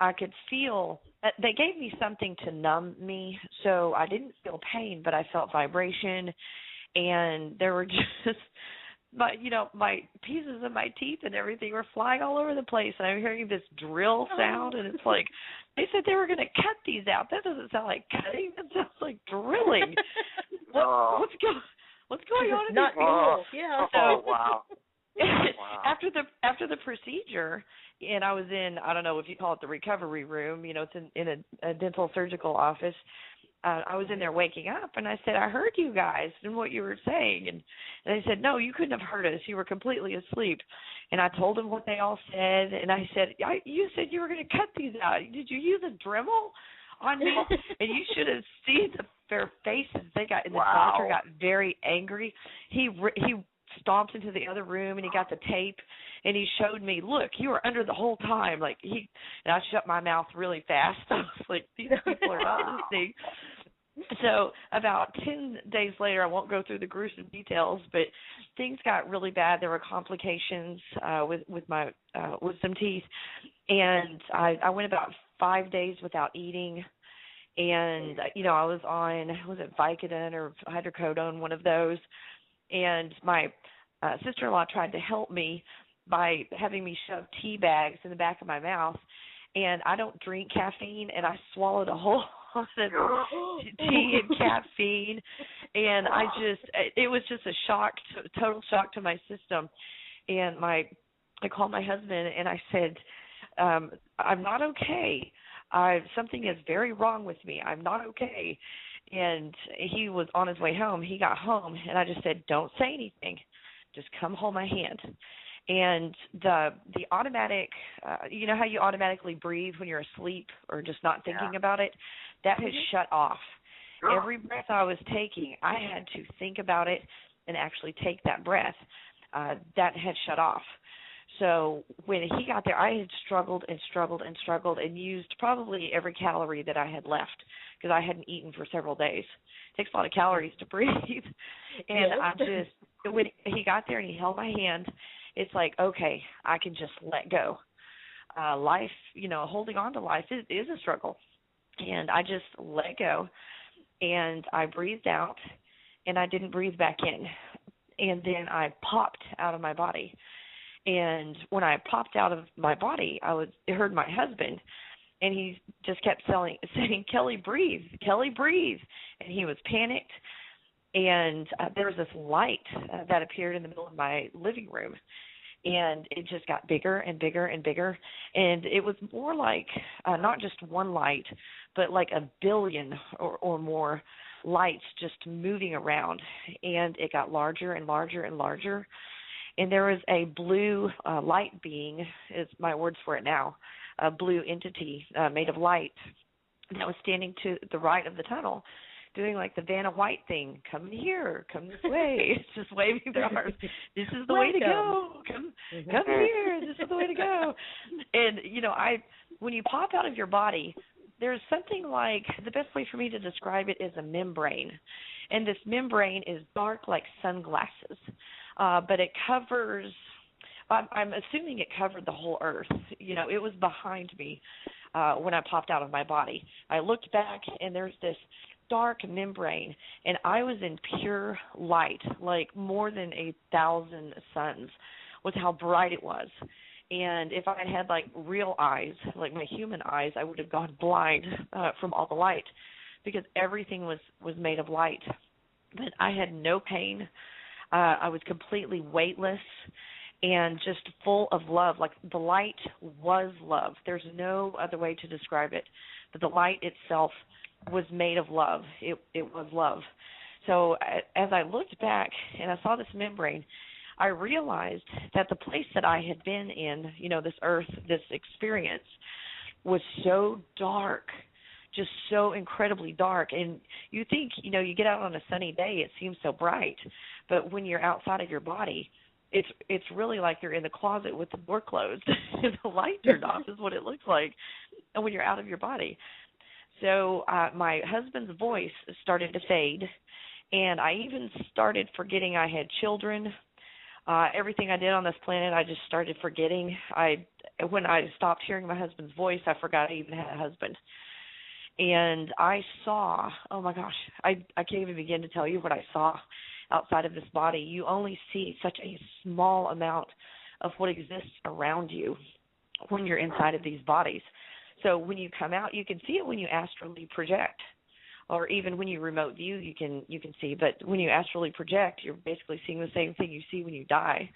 I could feel, they gave me something to numb me, so I didn't feel pain, but I felt vibration, and there were just... my pieces of my teeth and everything were flying all over the place. And I'm hearing this drill sound, and it's like, they said they were going to cut these out. That doesn't sound like cutting. That sounds like drilling. What's going on in Not this? cool. Yeah. Oh, wow. After the procedure, and I was in, I don't know if you call it the recovery room, it's in a dental surgical office. I was in there waking up, and I said, I heard you guys and what you were saying. And they said, no, you couldn't have heard us. You were completely asleep. And I told them what they all said, and I said, you said you were going to cut these out. Did you use a Dremel on me? And you should have seen their faces. They got, and the doctor got very angry. He stomped into the other room, and he got the tape, and he showed me, look, you were under the whole time. Like, and I shut my mouth really fast. I was like, these people are not listening. So about 10 days later, I won't go through the gruesome details, but things got really bad. There were complications with my wisdom teeth, and I went about 5 days without eating. And, I was on, was it Vicodin or hydrocodone, one of those. And my sister-in-law tried to help me by having me shove tea bags in the back of my mouth. And I don't drink caffeine, and I swallowed a whole lot of tea and caffeine. And it was just a shock, total shock to my system. And I called my husband, and I said, I'm not okay. Something is very wrong with me. I'm not okay. And he was on his way home. He got home, and I just said, don't say anything. Just come hold my hand. And the automatic, you know how you automatically breathe when you're asleep or just not thinking about it? That has shut off. Every breath I was taking, I had to think about it and actually take that breath. That had shut off. So when he got there, I had struggled and used probably every calorie that I had left because I hadn't eaten for several days. It takes a lot of calories to breathe. And when he got there and he held my hand, it's like, okay, I can just let go. Life, holding on to life is a struggle. And I just let go, and I breathed out, and I didn't breathe back in. And then I popped out of my body. And when I popped out of my body, I heard my husband, and he just kept saying, Kelly, breathe, Kelly, breathe. And he was panicked. And there was this light that appeared in the middle of my living room. And it just got bigger and bigger and bigger. And it was more like not just one light, but like a billion or more lights just moving around. And it got larger and larger and larger. And there was a blue light being, is my words for it now, a blue entity made of light that was standing to the right of the tunnel, doing like the Vanna White thing, come here, come this way. It's just waving their arms. This is the way to go. Come here. This is the way to go. And, when you pop out of your body, there's something like, the best way for me to describe it is a membrane. And this membrane is dark like sunglasses. But it covers, I'm assuming it covered the whole earth. It was behind me when I popped out of my body. I looked back, and there's this dark membrane, and I was in pure light, like more than 1,000 suns was how bright it was. And if I had like real eyes, like my human eyes, I would have gone blind from all the light because everything was made of light. But I had no pain. I was completely weightless and just full of love. Like the light was love. There's no other way to describe it. But the light itself was made of love. It was love. So as I looked back and I saw this membrane, I realized that the place that I had been in, this earth, this experience, was so dark, just so incredibly dark. And you think, you get out on a sunny day, it seems so bright. But when you're outside of your body, it's really like you're in the closet with the door closed and the light turned off is what it looks like when you're out of your body. So my husband's voice started to fade, and I even started forgetting I had children. Everything I did on this planet, I just started forgetting. When I stopped hearing my husband's voice, I forgot I even had a husband. And I saw, oh my gosh, I can't even begin to tell you what I saw outside of this body. You only see such a small amount of what exists around you when you're inside of these bodies. So when you come out, you can see it when you astrally project, or even when you remote view, you can see. But when you astrally project, you're basically seeing the same thing you see when you die.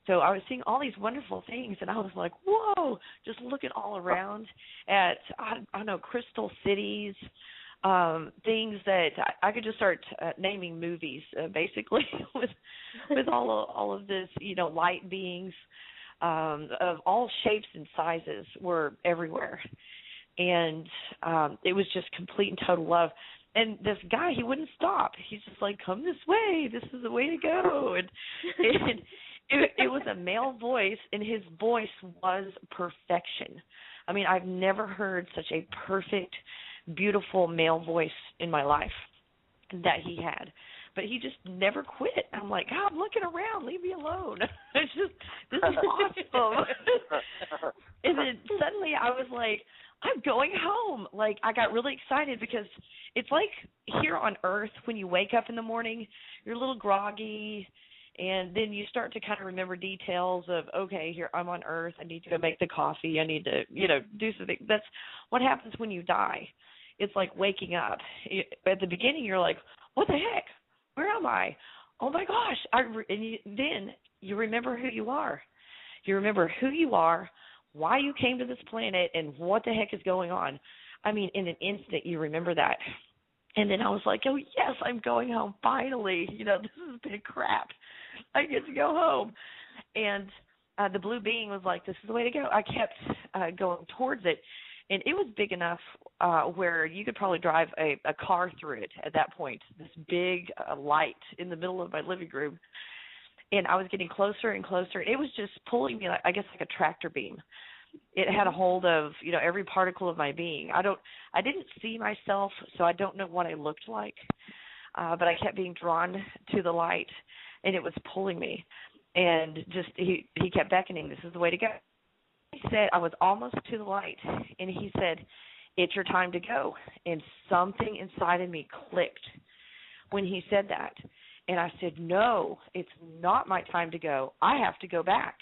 So I was seeing all these wonderful things, and I was like, whoa, just looking all around at, I don't know, crystal cities, things that I could just start naming movies, basically, with all of this, light beings of all shapes and sizes were everywhere. And it was just complete and total love. And this guy, he wouldn't stop. He's just like, come this way. This is the way to go. And it was a male voice, and his voice was perfection. I mean, I've never heard such a perfect, beautiful male voice in my life that he had. But he just never quit. I'm like, God, I'm looking around. Leave me alone. It's just, this is awesome. And then suddenly I was like, I'm going home. Like, I got really excited because it's like here on Earth when you wake up in the morning, you're a little groggy, and then you start to kind of remember details of, okay, here, I'm on Earth. I need to go make the coffee. I need to, do something. That's what happens when you die. It's like waking up. At the beginning, you're like, what the heck? Where am I? Oh, my gosh. Then you remember who you are. You remember who you are, why you came to this planet, and what the heck is going on. I mean, in an instant, you remember that. And then I was like, oh, yes, I'm going home finally. This has been crap. I get to go home. And the blue being was like, this is the way to go. I kept going towards it. And it was big enough where you could probably drive a car through it at that point, this big light in the middle of my living room. And I was getting closer and closer. It was just pulling me, like a tractor beam. It had a hold of, every particle of my being. I didn't see myself, so I don't know what I looked like. But I kept being drawn to the light, and it was pulling me. And just he kept beckoning, this is the way to go. He said, I was almost to the light, and he said, it's your time to go. And something inside of me clicked when he said that. And I said, no, it's not my time to go. I have to go back.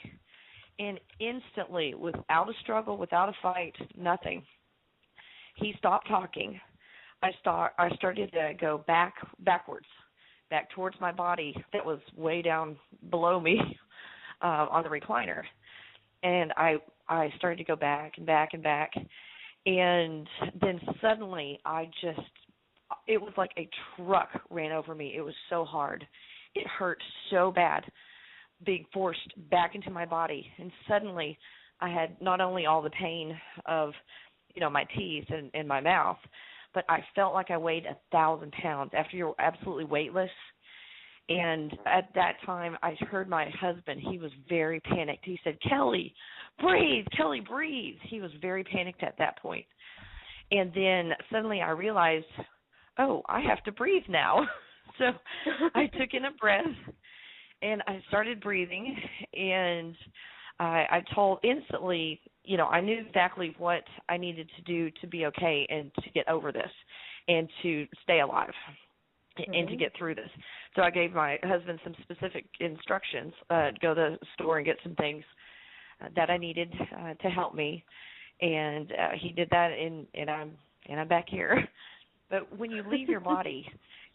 And instantly, without a struggle, without a fight, nothing, he stopped talking. I started to go backwards, back towards my body that was way down below me on the recliner. And I started to go back and back and back. And then suddenly it was like a truck ran over me. It was so hard. It hurt so bad being forced back into my body. And suddenly I had not only all the pain of, my teeth and my mouth, but I felt like I weighed 1,000 pounds after you're absolutely weightless. And at that time, I heard my husband. He was very panicked. He said, Kelly, breathe. Kelly, breathe. He was very panicked at that point. And then suddenly I realized, oh, I have to breathe now. So I took in a breath, and I started breathing. And I told instantly, I knew exactly what I needed to do to be okay and to get over this and to stay alive. And to get through this. So I gave my husband some specific instructions, to go to the store and get some things that I needed to help me. And he did that, and I'm back here. But when you leave your body,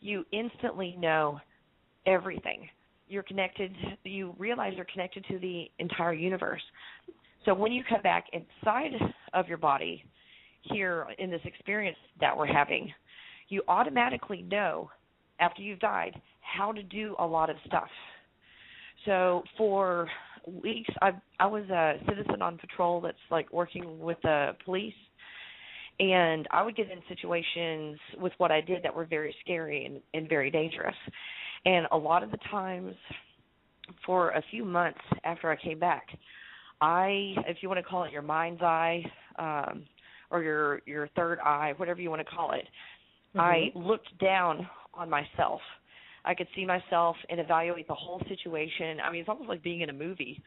you instantly know everything. You're connected. You realize you're connected to the entire universe. So when you come back inside of your body here in this experience that we're having, you automatically know after you've died how to do a lot of stuff. So for weeks, I was a citizen on patrol that's like working with the police, and I would get in situations with what I did that were very scary and very dangerous. And a lot of the times, for a few months after I came back, if you want to call it your mind's eye or your third eye, whatever you want to call it, I looked down on myself. I could see myself and evaluate the whole situation. I mean, it's almost like being in a movie.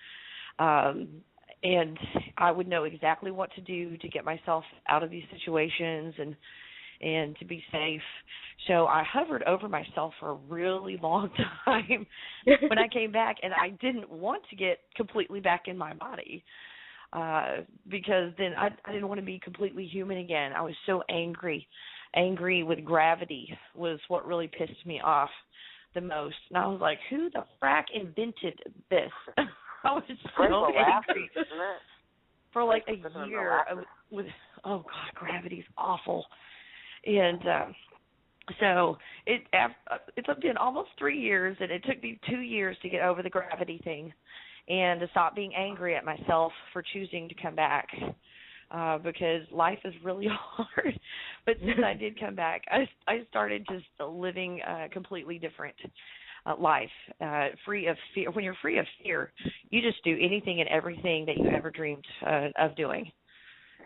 And I would know exactly what to do to get myself out of these situations and to be safe. So I hovered over myself for a really long time when I came back, and I didn't want to get completely back in my body because then I didn't want to be completely human again. I was so angry with gravity was what really pissed me off the most. And I was like, who the frack invented this? I was so angry for like a year with, oh God, gravity's awful. And so it's been almost 3 years, and it took me 2 years to get over the gravity thing and to stop being angry at myself for choosing to come back. because life is really hard. But since I did come back, I started just living a completely different life, free of fear. When you're free of fear, you just do anything and everything that you ever dreamed of doing,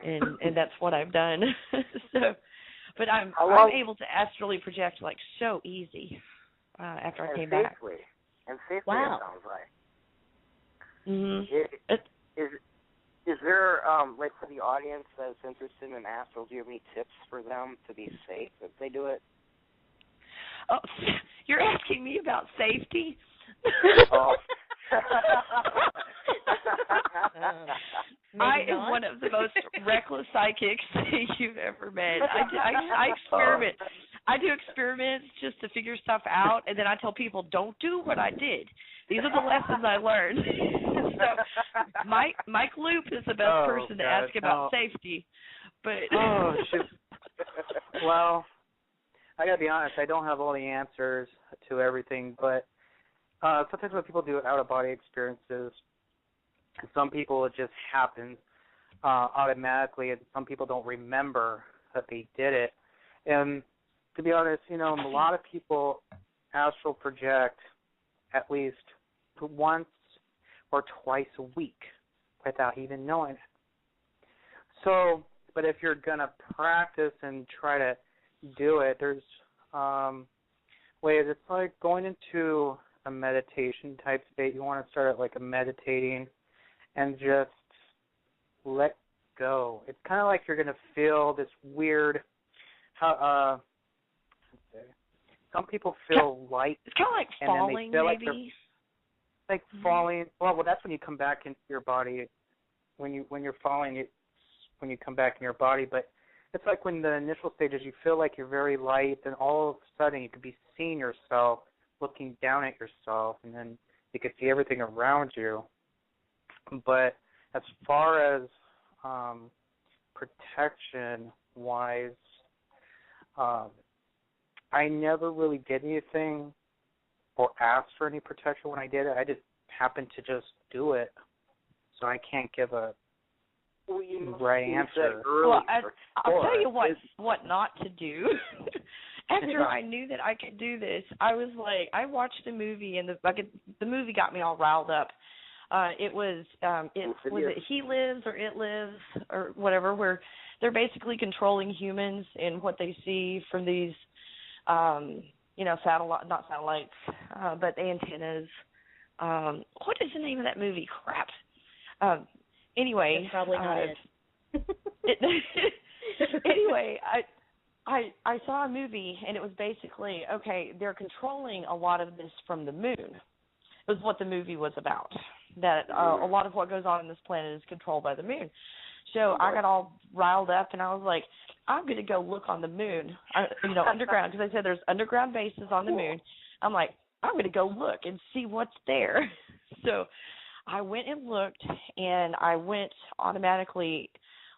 and that's what I've done. But I'm able to astrally project like so easy after I came back. And safely, wow. It sounds like. Mm-hmm. Is there, like for the audience that's interested in astral, do you have any tips for them to be safe if they do it? Oh, you're asking me about safety? Oh. I am one of the most reckless psychics you've ever met. I experiment. I do experiments just to figure stuff out, and then I tell people, don't do what I did. These are the lessons I learned. So Mike Loop is the best person to ask about safety. But shoot. Well, I got to be honest, I don't have all the answers to everything, but sometimes when people do out-of-body experiences, some people it just happens automatically, and some people don't remember that they did it. And to be honest, a lot of people astral project at least once or twice a week without even knowing it. So, but if you're going to practice and try to do it, there's ways. It's like going into a meditation type state. You want to start like a meditating and just let go. It's kind of like you're going to feel this weird, some people feel light. It's kind of like falling, feel maybe. Like falling. Well, that's when you come back into your body. When you're falling, it's when you come back in your body. But it's like when the initial stages, you feel like you're very light, then all of a sudden you could be seeing yourself, looking down at yourself, and then you could see everything around you. But as far as protection-wise, I never really did anything or asked for any protection when I did it. I just happened to just do it. So I can't give a right answer. Well, I'll tell you what not to do. After I knew that I could do this, I was like, I watched a movie, and the movie got me all riled up. Was it He Lives or It Lives or whatever, where they're basically controlling humans and what they see from these, not satellites, but antennas. What is the name of that movie? Crap. Anyway. That's probably not it. Anyway, I saw a movie, and it was basically, okay, they're controlling a lot of this from the moon. It was what the movie was about, that a lot of what goes on in this planet is controlled by the moon. So I got all riled up, and I was like, I'm going to go look on the moon, underground, because I said there's underground bases on the moon. I'm like, I'm going to go look and see what's there. So I went and looked, and I went automatically,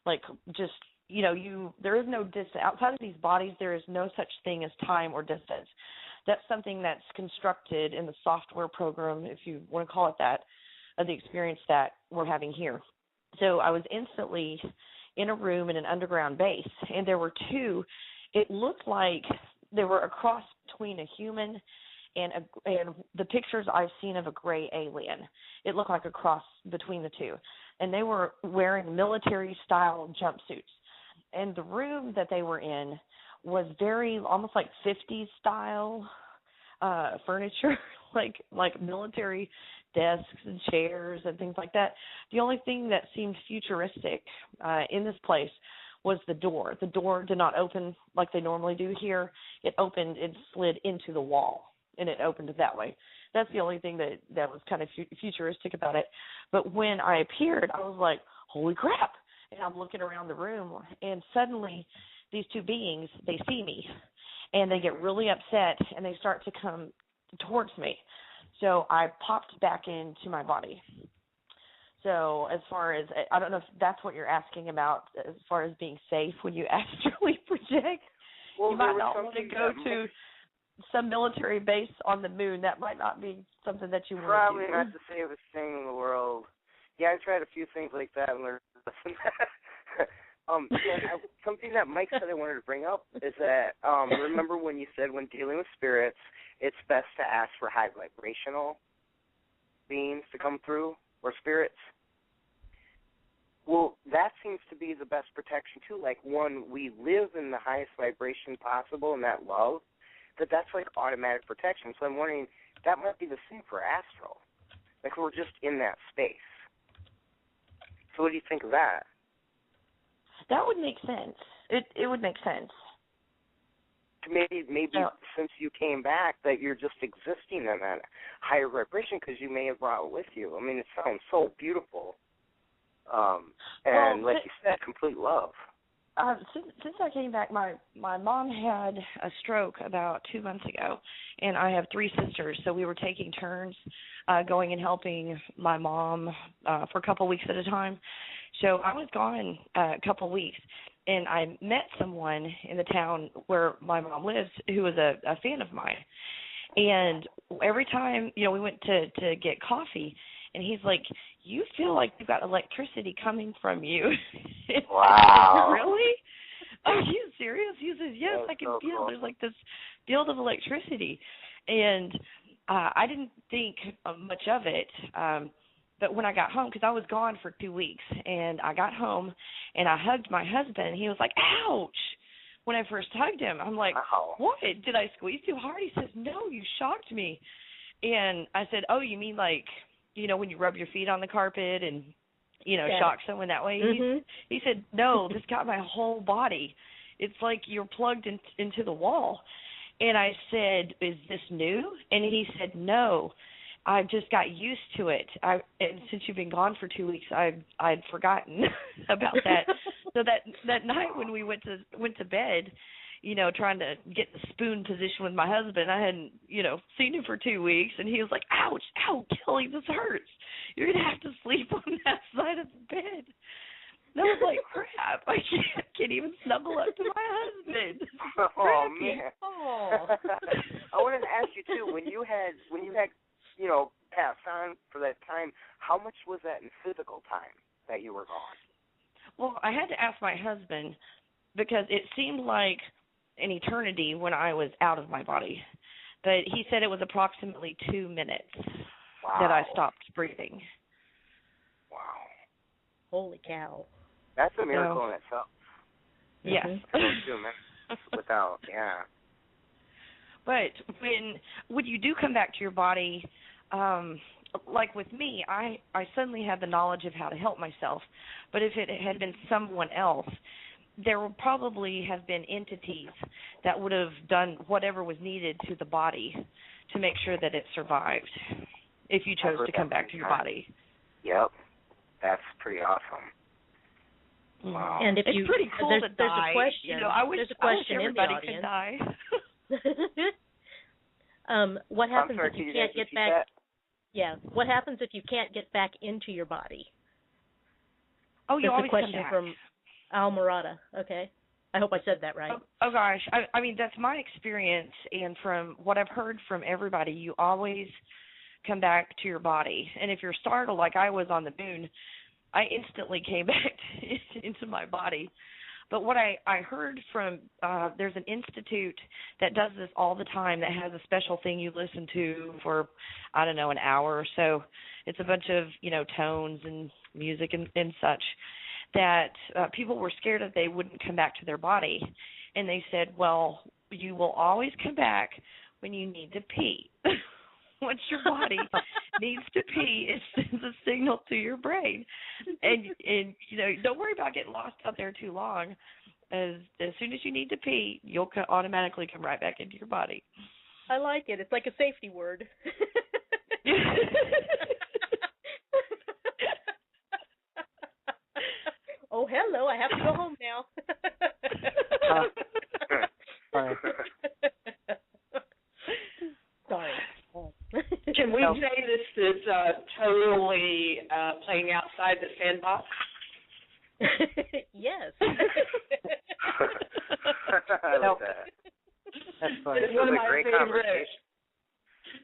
like, just, there is no distance. Outside of these bodies, there is no such thing as time or distance. That's something that's constructed in the software program, if you want to call it that, of the experience that we're having here. So I was instantly in a room in an underground base, and there were two. It looked like they were a cross between a human and the pictures I've seen of a gray alien. It looked like a cross between the two. And they were wearing military-style jumpsuits. And the room that they were in was very, almost like 50s style furniture, like military desks and chairs and things like that. The only thing that seemed futuristic in this place was the door. The door did not open like they normally do here. It opened and slid into the wall, and it opened that way. That's the only thing that was kind of futuristic about it. But when I appeared, I was like, holy crap. And I'm looking around the room, and suddenly these two beings, they see me, and they get really upset, and they start to come towards me. So I popped back into my body. So as far as, I don't know if that's what you're asking about, as far as being safe when you astrally project. Well, you might not want to go to some military base on the moon. That might not be something that you want to do. Probably not the safest thing in the world. Yeah, I tried a few things like that and learned Something that Mike said I wanted to bring up is that remember when you said when dealing with spirits, it's best to ask for high vibrational beings to come through, or spirits? Well, that seems to be the best protection, too. Like, one, we live in the highest vibration possible, and that love, that's like automatic protection. So I'm wondering, that might be the same for astral. Like, we're just in that space. So what do you think of that? That would make sense. It would make sense. Maybe since you came back that you're just existing in that higher vibration because you may have brought it with you. I mean, it sounds so beautiful. And like you said, complete love. Since I came back, my mom had a stroke about 2 months ago, and I have 3 sisters, so we were taking turns going and helping my mom for a couple weeks at a time. So I was gone a couple weeks, and I met someone in the town where my mom lives who was a fan of mine. And every time, we went to get coffee, and he's like, "You feel like you've got electricity coming from you." Wow. Really? Are you serious? He says, "Yes, I can so feel cool. There's like this field of electricity." And I didn't think much of it. But when I got home, because I was gone for 2 weeks, and I got home, and I hugged my husband, and he was like, "Ouch." When I first hugged him, I'm like, wow. "What? Did I squeeze too hard?" He says, "No, you shocked me." And I said, "Oh, you mean like, when you rub your feet on the carpet and, shock someone that way?" Mm-hmm. He said, "No, this got my whole body. It's like you're plugged into the wall." And I said, "Is this new?" And he said, "No, I just got used to it. And since you've been gone for 2 weeks, I'd forgotten about that." So that night when we went to bed, trying to get the spoon position with my husband, I hadn't, seen him for 2 weeks, and he was like, "Ouch, ow, Kelly, this hurts. You're going to have to sleep on that side of the bed." And I was like, crap, I can't even snuggle up to my husband. Oh, man. Oh. I wanted to ask you, too, when you had passed on for that time, how much was that in physical time that you were gone? Well, I had to ask my husband because it seemed like an eternity when I was out of my body. But he said it was approximately 2 minutes that I stopped breathing. Wow. Holy cow. That's a miracle in itself. Yes. Mm-hmm. 2 minutes without, yeah. But when you do come back to your body, like with me, I suddenly had the knowledge of how to help myself. But if it had been someone else, there would probably have been entities that would have done whatever was needed to the body to make sure that it survived if you chose to come back to your body. Yep. That's pretty awesome. Wow. And if it's pretty cool to die. There's a question. I wish everybody in the could die. What happens sorry, if you can can't get back? that? Yeah. What happens if you can't get back into your body? Oh, you That's always a question come back. from Al Murata. Okay. I hope I said that right. Oh gosh. I mean, that's my experience, and from what I've heard from everybody, you always come back to your body. And if you're startled like I was on the moon, I instantly came back into my body. But what I heard from, there's an institute that does this all the time that has a special thing you listen to for, I don't know, an hour or so. It's a bunch of, tones and music and such that people were scared that they wouldn't come back to their body. And they said, well, you will always come back when you need to pee. Once your body needs to pee, it sends a signal to your brain. And don't worry about getting lost out there too long. As soon as you need to pee, you'll automatically come right back into your body. I like it. It's like a safety word. Oh, hello. I have to go home now. Sorry. Can we say this is totally playing outside the sandbox? Yes. I love that. That's funny. It's one of my great favorite. conversation.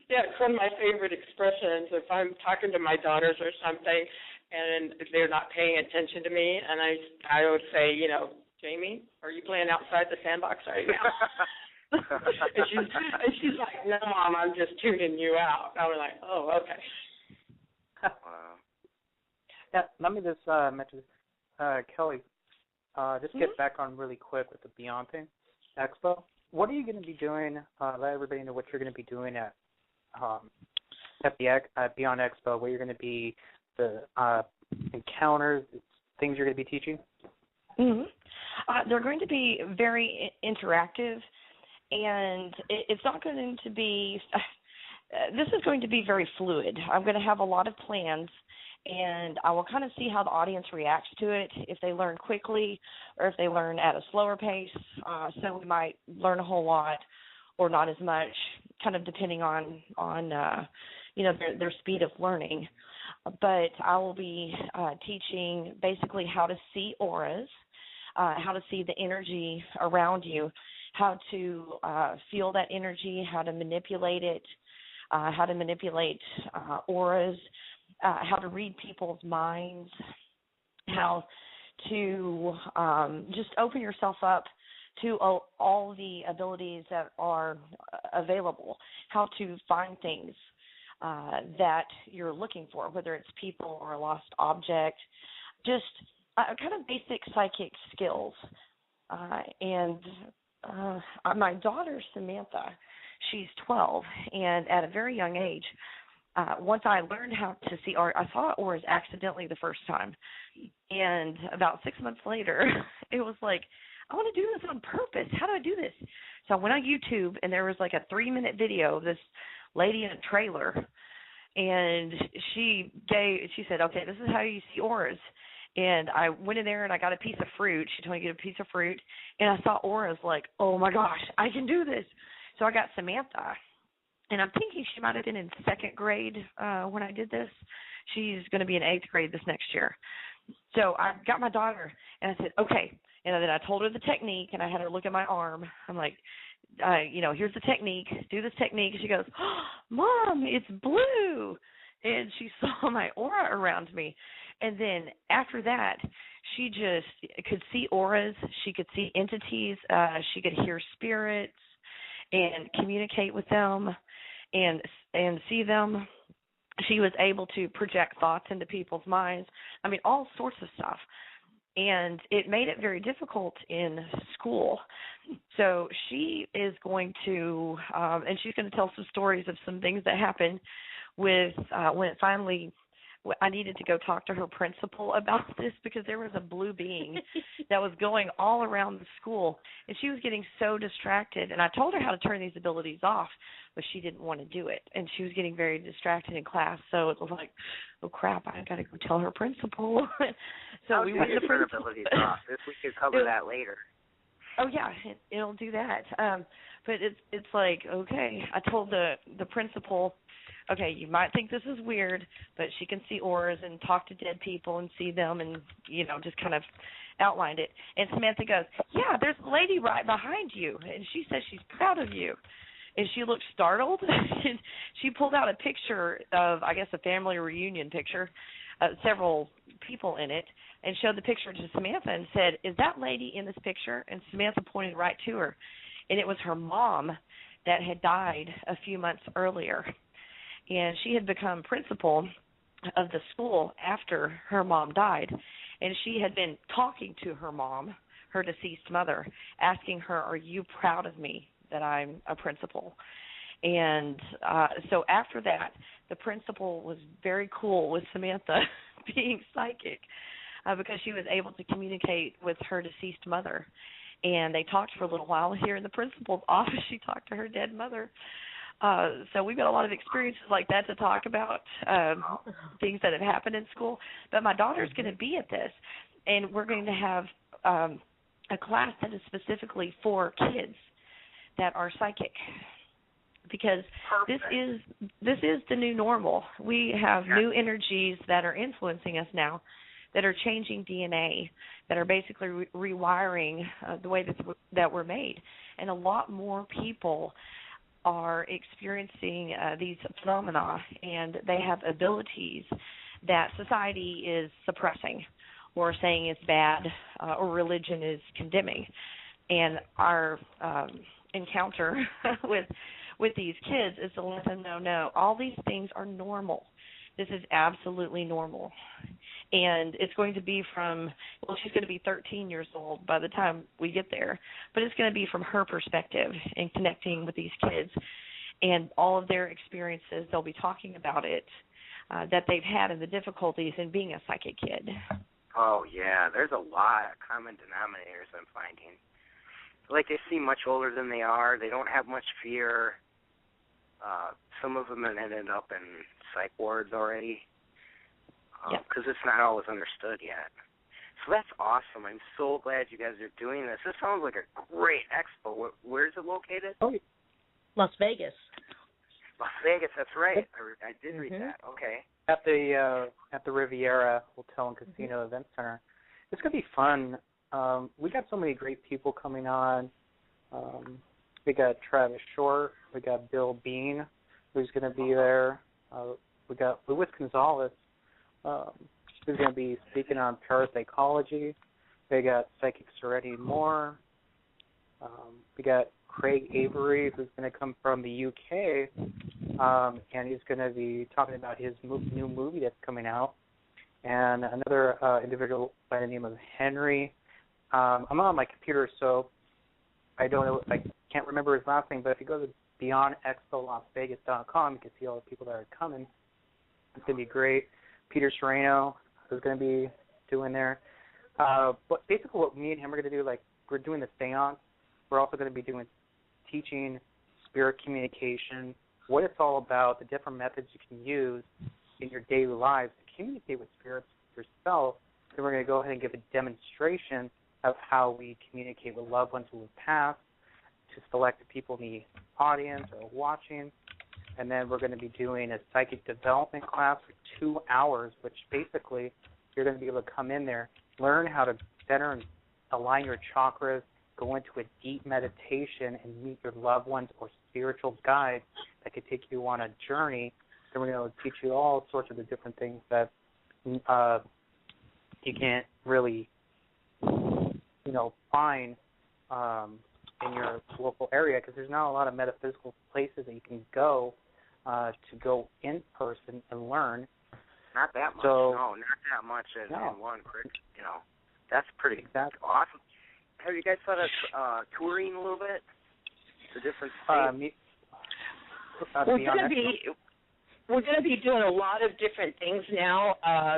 Yeah, it's one of my favorite expressions. If I'm talking to my daughters or something, and they're not paying attention to me, and I would say, Jamie, are you playing outside the sandbox right now? and she's like, no, Mom, I'm just tuning you out. I was like, oh, okay. Wow. Yeah, let me just mention, Kelly, just get back on really quick with the Beyond Expo. What are you going to be doing? Let everybody know what you're going to be doing at Beyond Expo, where you're going to be, the encounters, things you're going to be teaching. They're going to be very interactive, and it's not going to be this is going to be very fluid. I'm going to have a lot of plans, and I will kind of see how the audience reacts to it, if they learn quickly or if they learn at a slower pace. So we might learn a whole lot or not as much, kind of depending on their speed of learning. But I will be teaching basically how to see auras, how to see the energy around you, how to feel that energy, how to manipulate it, how to manipulate auras, how to read people's minds, how to just open yourself up to all the abilities that are available, how to find things that you're looking for, whether it's people or a lost object, just kind of basic psychic skills. And my daughter, Samantha, she's 12, and at a very young age, once I learned how to see auras, I saw auras accidentally the first time. And about 6 months later, it was like, I want to do this on purpose. How do I do this? So I went on YouTube, and there was like a 3-minute video of this lady in a trailer, and she said, okay, this is how you see auras. And I went in there and I got a piece of fruit. She told me to get a piece of fruit, and I saw auras like, oh my gosh, I can do this. So I got Samantha, and I'm thinking she might have been in 2nd grade when I did this. She's going to be in 8th grade this next year. So I got my daughter, and I said, okay. And then I told her the technique, and I had her look at my arm. I'm like, here's the technique. Do this technique. She goes, oh, Mom, it's blue. And she saw my aura around me. And then after that, she just could see auras. She could see entities. She could hear spirits and communicate with them and see them. She was able to project thoughts into people's minds. I mean, all sorts of stuff. And it made it very difficult in school. So she is going to, and she's going to tell some stories of some things that happened with when it finally, I needed to go talk to her principal about this because there was a blue being that was going all around the school, and she was getting so distracted. And I told her how to turn these abilities off, but she didn't want to do it, and she was getting very distracted in class. So it was like, oh crap, I got to go tell her principal. So we went to the principal. Abilities off. We could cover that later. Oh yeah, it'll do that. But it's like, okay, I told the principal, okay, you might think this is weird, but she can see auras and talk to dead people and see them, and just kind of outlined it. And Samantha goes, yeah, there's a lady right behind you, and she says she's proud of you. And she looked startled, and she pulled out a picture of, I guess, a family reunion picture, several people in it, and showed the picture to Samantha and said, is that lady in this picture? And Samantha pointed right to her. And it was her mom that had died a few months earlier. And she had become principal of the school after her mom died. And she had been talking to her mom, her deceased mother, asking her, are you proud of me that I'm a principal? And so after that, the principal was very cool with Samantha being psychic because she was able to communicate with her deceased mother. And they talked for a little while here in the principal's office. She talked to her dead mother. So we've got a lot of experiences like that to talk about, things that have happened in school. But my daughter's going to be at this, and we're going to have a class that is specifically for kids that are psychic, because this is the new normal. We have new energies that are influencing us now, that are changing DNA, that are basically rewiring the way that we're made. And a lot more people are experiencing these phenomena, and they have abilities that society is suppressing or saying it's bad or religion is condemning. And our encounter with these kids is to let them know, no, all these things are normal. This is absolutely normal. And it's going to be she's going to be 13 years old by the time we get there, but it's going to be from her perspective and connecting with these kids and all of their experiences. They'll be talking about it, that they've had and the difficulties in being a psychic kid. Oh, yeah, there's a lot of common denominators I'm finding. Like, they seem much older than they are. They don't have much fear. Some of them have ended up in psych wards already because it's not always understood yet. So that's awesome. I'm so glad you guys are doing this. This sounds like a great expo. Where is it located? Oh, Las Vegas. Las Vegas, that's right. I did read that. Okay. At the Riviera Hotel and Casino Event Center. It's going to be fun. We got so many great people coming on. We got Travis Short. We got Bill Bean, who's going to be there. We got Luis Gonzalez, who's going to be speaking on parapsychology. We got Psychic Serenity Moore. We got Craig Avery, who's going to come from the UK, and he's going to be talking about his new movie that's coming out. And another individual by the name of Henry. I'm on my computer, so I don't know. I can't remember his last name, but if you go to BeyondExpoLasVegas.com, you can see all the people that are coming. It's going to be great. Peter Serrano is going to be doing there. But basically what me and him are going to do, like, we're doing the seance. We're also going to be doing teaching, spirit communication, what it's all about, the different methods you can use in your daily lives to communicate with spirits yourself. Then we're going to go ahead and give a demonstration of how we communicate with loved ones who have passed, to select the people in the audience or watching. And then we're going to be doing a psychic development class for 2 hours, which basically you're going to be able to come in there, learn how to better align your chakras, go into a deep meditation and meet your loved ones or spiritual guides that could take you on a journey. Then we're going to teach you all sorts of the different things that you can't really, find in your local area, because there's not a lot of metaphysical places that you can go to go in person and learn. Not that much. So, no, not that much in one quick. That's pretty awesome. Have you guys thought of touring a little bit? The different states? We're going to be doing a lot of different things now.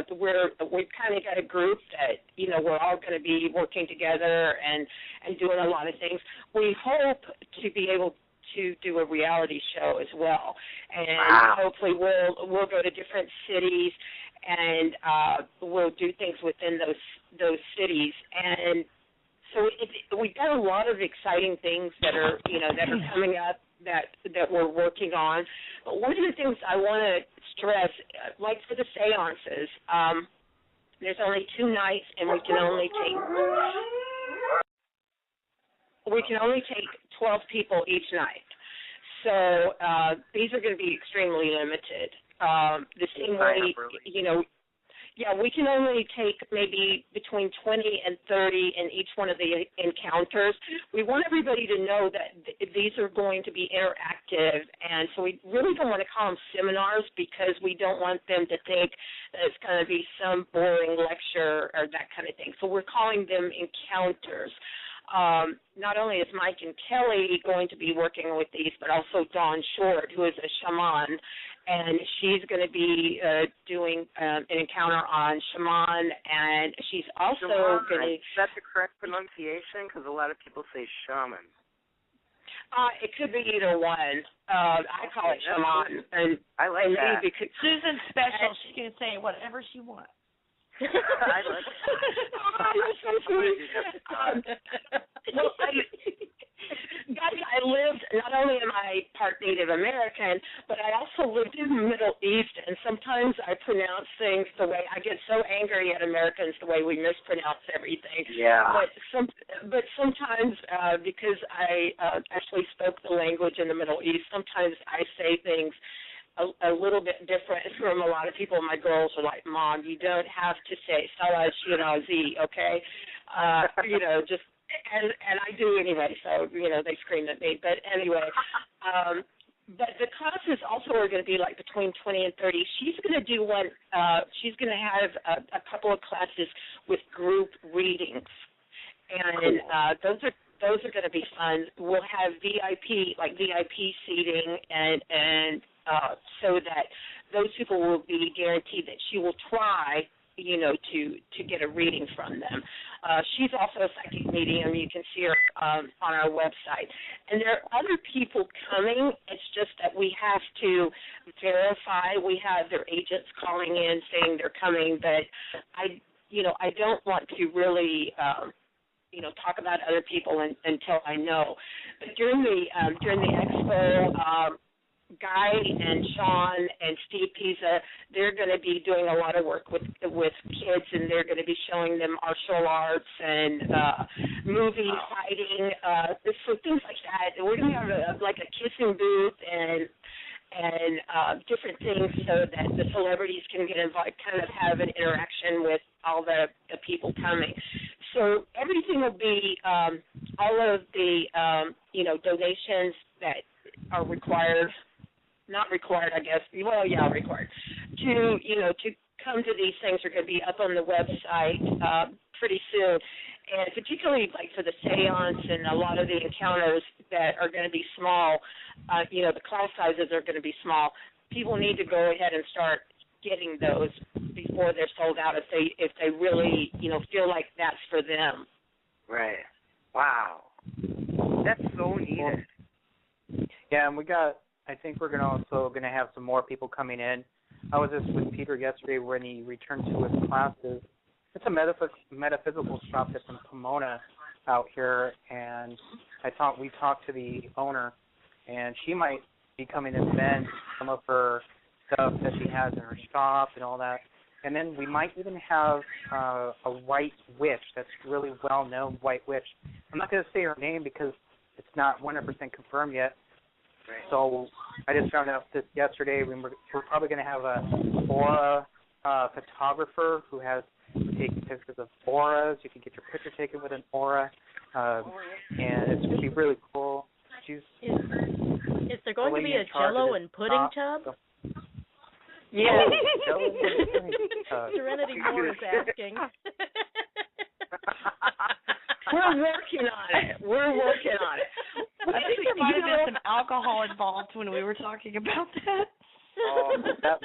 We've kind of got a group that, we're all going to be working together and doing a lot of things. We hope to be able to do a reality show as well. And hopefully we'll go to different cities and we'll do things within those cities. And so we've got a lot of exciting things that are coming up that we're working on. But one of the things I want to stress, like for the seances, there's only 2 nights, and we can only take 12 people each night. So these are going to be extremely limited. The same way, we can only take maybe between 20 and 30 in each one of the encounters. We want everybody to know that these are going to be interactive, and so we really don't want to call them seminars because we don't want them to think that it's going to be some boring lecture or that kind of thing. So we're calling them encounters. Not only is Mike and Kelly going to be working with these, but also Dawn Short, who is a shaman, and she's going to be doing an encounter on shaman, and she's also going to... Is that the correct pronunciation? Because a lot of people say shaman. It could be either one. I call it shaman. And I like that. Susan's special. She can say whatever she wants. I like Guys, I lived, not only am I part Native American, but I also lived in the Middle East, and sometimes I pronounce things the way, I get so angry at Americans the way we mispronounce everything. Yeah. But sometimes, because I actually spoke the language in the Middle East, sometimes I say things a little bit different from a lot of people. My girls are like, Mom, you don't have to say Salah Shirazi, okay? Just and I do anyway, so they scream at me. But anyway, but the classes also are going to be like between 20 and 30. She's going to do one. She's going to have a couple of classes with group readings, and those are going to be fun. We'll have VIP seating, and so that those people will be guaranteed that she will try, to get a reading from them. She's also a psychic medium. You can see her on our website. And there are other people coming. It's just that we have to verify. We have their agents calling in saying they're coming, but I don't want to really talk about other people until I know. But during the expo, Guy and Sean and Steve Pisa, they're going to be doing a lot of work with kids, and they're going to be showing them martial arts and movie fighting, so things like that. We're going to have a kissing booth and different things so that the celebrities can get involved, kind of have an interaction with all the people coming. So everything will be, all of the, donations that are required, not required, I guess, required, to come to these things are going to be up on the website pretty soon. And particularly for the seance and a lot of the encounters that are going to be small, the class sizes are going to be small. People need to go ahead and start getting those before they're sold out if they really, feel like that's for them. Right. Wow. That's so needed. Yeah, and I think we're also going to have some more people coming in. I was just with Peter yesterday when he returned to his classes. It's a metaphysical shop that's in Pomona out here, and we talked to the owner, and she might be coming to vend some of her stuff that she has in her shop and all that. And then we might even have a white witch that's really well-known white witch. I'm not going to say her name because it's not 100% confirmed yet. Right. So I just found out this yesterday. We're probably going to have an aura photographer who has taking pictures of auras. You can get your picture taken with an aura, and it's going to be really cool. Is there going to be a Jello and pudding tub? So. Yeah. Serenity Moore is asking. We're working on it. I think there might have been some alcohol involved when we were talking about that. Oh, that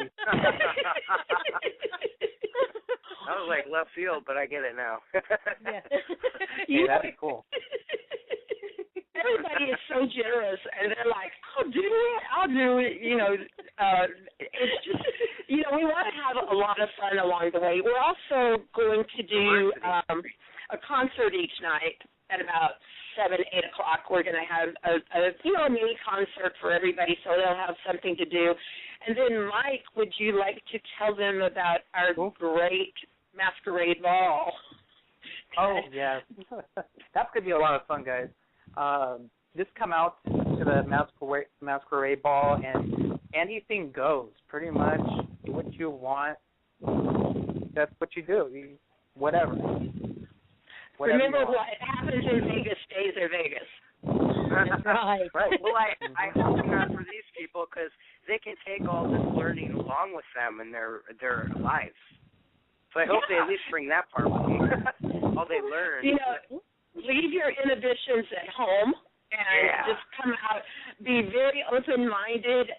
was like left field, but I get it now. Yeah, that'd be cool. Everybody is so generous, and they're like, I'll do it. It's just, we want to have a lot of fun along the way. We're also going to do a concert each night at about 7, 8 o'clock. We're going to have a mini concert for everybody, so they'll have something to do. And then, Mike, would you like to tell them about our great masquerade ball? Oh, yeah. That's going to be a lot of fun, guys. Just come out to the masquerade ball, and anything goes. Pretty much what you want, that's what you do. Whatever. Remember, what happens in Vegas stays in Vegas. Right. Well, I hope not for these people, because they can take all this learning along with them in their lives. So I hope they at least bring that part with them. All they learn. Leave your inhibitions at home and just come out. Be very open-minded.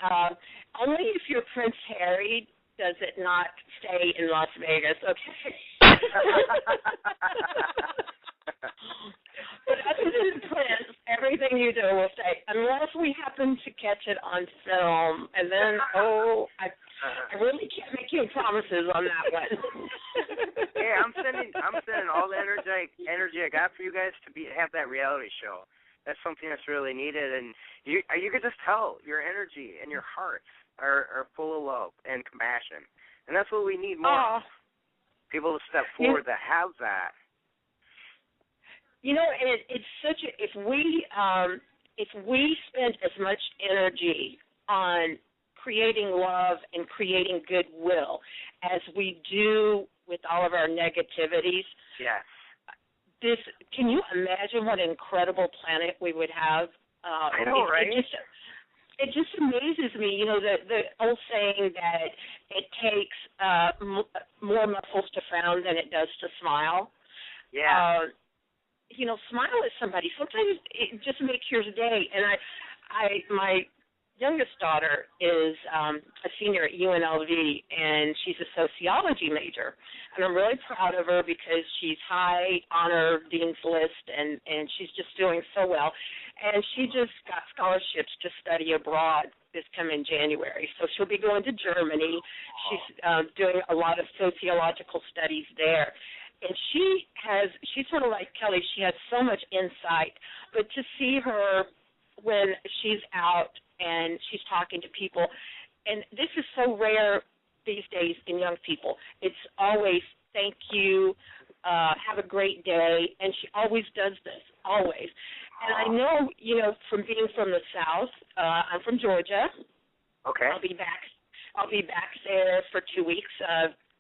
Only if you're Prince Harry does it not stay in Las Vegas, okay? But other than Prince, everything you do will stay, unless we happen to catch it on film, and then I really can't make any promises on that one. Yeah, I'm sending all the energy I got for you guys to have that reality show. That's something that's really needed, and you can just tell your energy and your hearts are full of love and compassion, and that's what we need more. People to step forward that have that. It's such a, if we spend as much energy on creating love and creating goodwill, as we do with all of our negativities. Yes. Can you imagine what an incredible planet we would have? I know, right? It just amazes me, you know, the old saying that it takes more muscles to frown than it does to smile. Yeah. You know, smile at somebody. Sometimes it just makes your day. And my youngest daughter is a senior at UNLV, and she's a sociology major. And I'm really proud of her because she's high on her dean's list, and she's just doing so well. And she just got scholarships to study abroad this coming January. So she'll be going to Germany. She's doing a lot of sociological studies there. And she's sort of like Kelly, she has so much insight. But to see her when she's out and she's talking to people, and this is so rare these days in young people. It's always thank you, have a great day, and she always does this, always. And I know, you know, from being from the South, I'm from Georgia. Okay. I'll be back there for 2 weeks,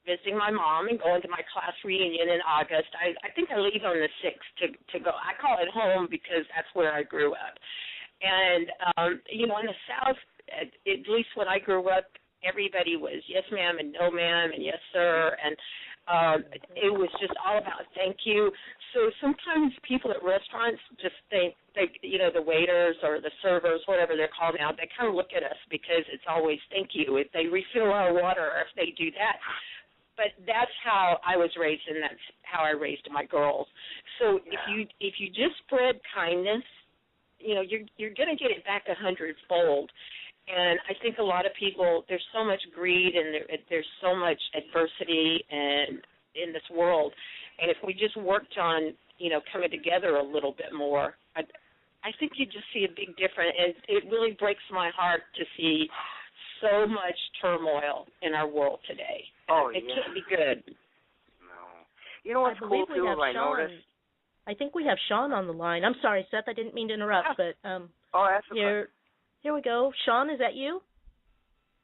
visiting my mom and going to my class reunion in August. I think I leave on the 6th to go. I call it home because that's where I grew up. And, you know, in the South, at least when I grew up, everybody was yes, ma'am, and no, ma'am, and yes, sir. And it was just all about thank you. So sometimes people at restaurants just think, you know, the waiters or the servers, whatever they're called now, they kind of look at us because it's always thank you if they refill our water or if they do that. But that's how I was raised, and that's how I raised my girls. So if you just spread kindness, you know, you're going to get it back 100-fold. And I think a lot of people, there's so much greed and there's so much adversity in this world. And if we just worked on, you know, coming together a little bit more, I think you just see a big difference. And it really breaks my heart to see so much turmoil in our world today. It can't be good. No. You know what's cool, too, I noticed? I think we have Sean on the line. I'm sorry, Seth, I didn't mean to interrupt, but that's okay. Here we go. Sean, is that you?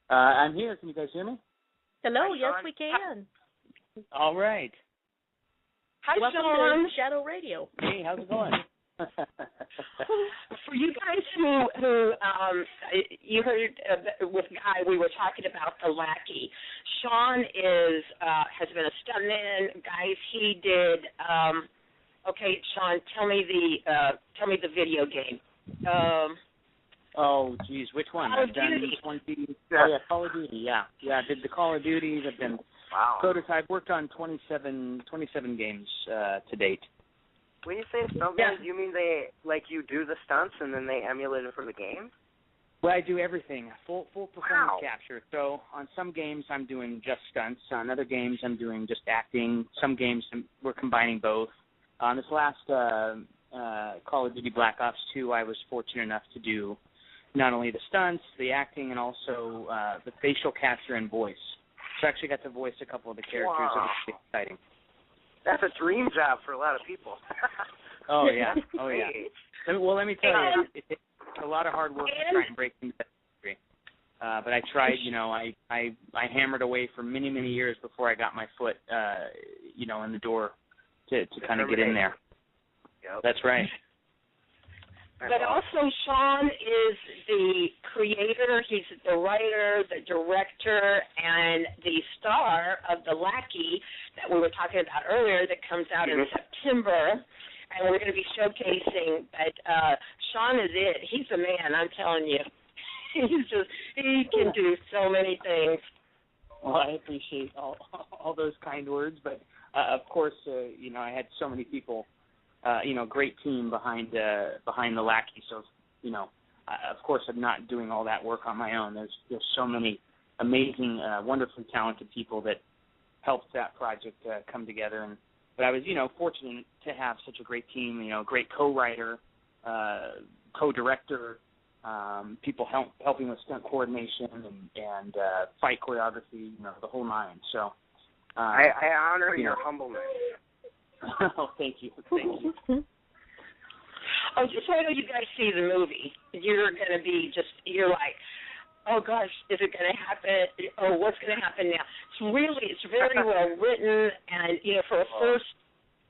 I'm here. Can you guys hear me? Hello. Hi, yes, Sean. we can. All right. Hi, Welcome Sean. to Shadow Radio. Hey, how's it going? For you guys who you heard with Guy, we were talking about the lackey. Sean has been a stuntman. Guys, he did. Okay, Sean, tell me the video game. Oh, geez, which one? Call of I've done Duty. 20. Oh, yeah, Call of Duty. Yeah, I did the Call of Duties. I've been prototype. Worked on 27 games to date. When you say stuntman, you mean you do the stunts and then they emulate it for the game? Well, I do everything, full performance capture. So on some games I'm doing just stunts. On other games I'm doing just acting. Some games we're combining both. On this last Call of Duty Black Ops 2, I was fortunate enough to do not only the stunts, the acting, and also the facial capture and voice. So I actually got to voice a couple of the characters. Wow. It was pretty exciting. That's a dream job for a lot of people. Oh, yeah. Well, let me tell you, it's a lot of hard work to try and break into that industry. But I tried, you know, I hammered away for many, many years before I got my foot, you know, in the door to kind of get in there. Yep. That's right. But also, Sean is the creator, he's the writer, the director, and the star of The Lackey that we were talking about earlier that comes out in September, and we're going to be showcasing. But Sean is it. He's a man, I'm telling you. He can do so many things. Well, I appreciate all those kind words, but of course, you know, I had so many people. You know, great team behind The Lackey. So, you know, of course, I'm not doing all that work on my own. There's so many amazing, wonderfully talented people that helped that project come together. But I was, you know, fortunate to have such a great team. You know, great co-writer, co-director, people helping with stunt coordination and fight choreography. You know, the whole nine. So I honor your humbleness. Oh, thank you. Oh, just wait till you guys see the movie. You're going to be you're like, oh gosh, is it going to happen? Oh, what's going to happen now? It's very well written, and for a first,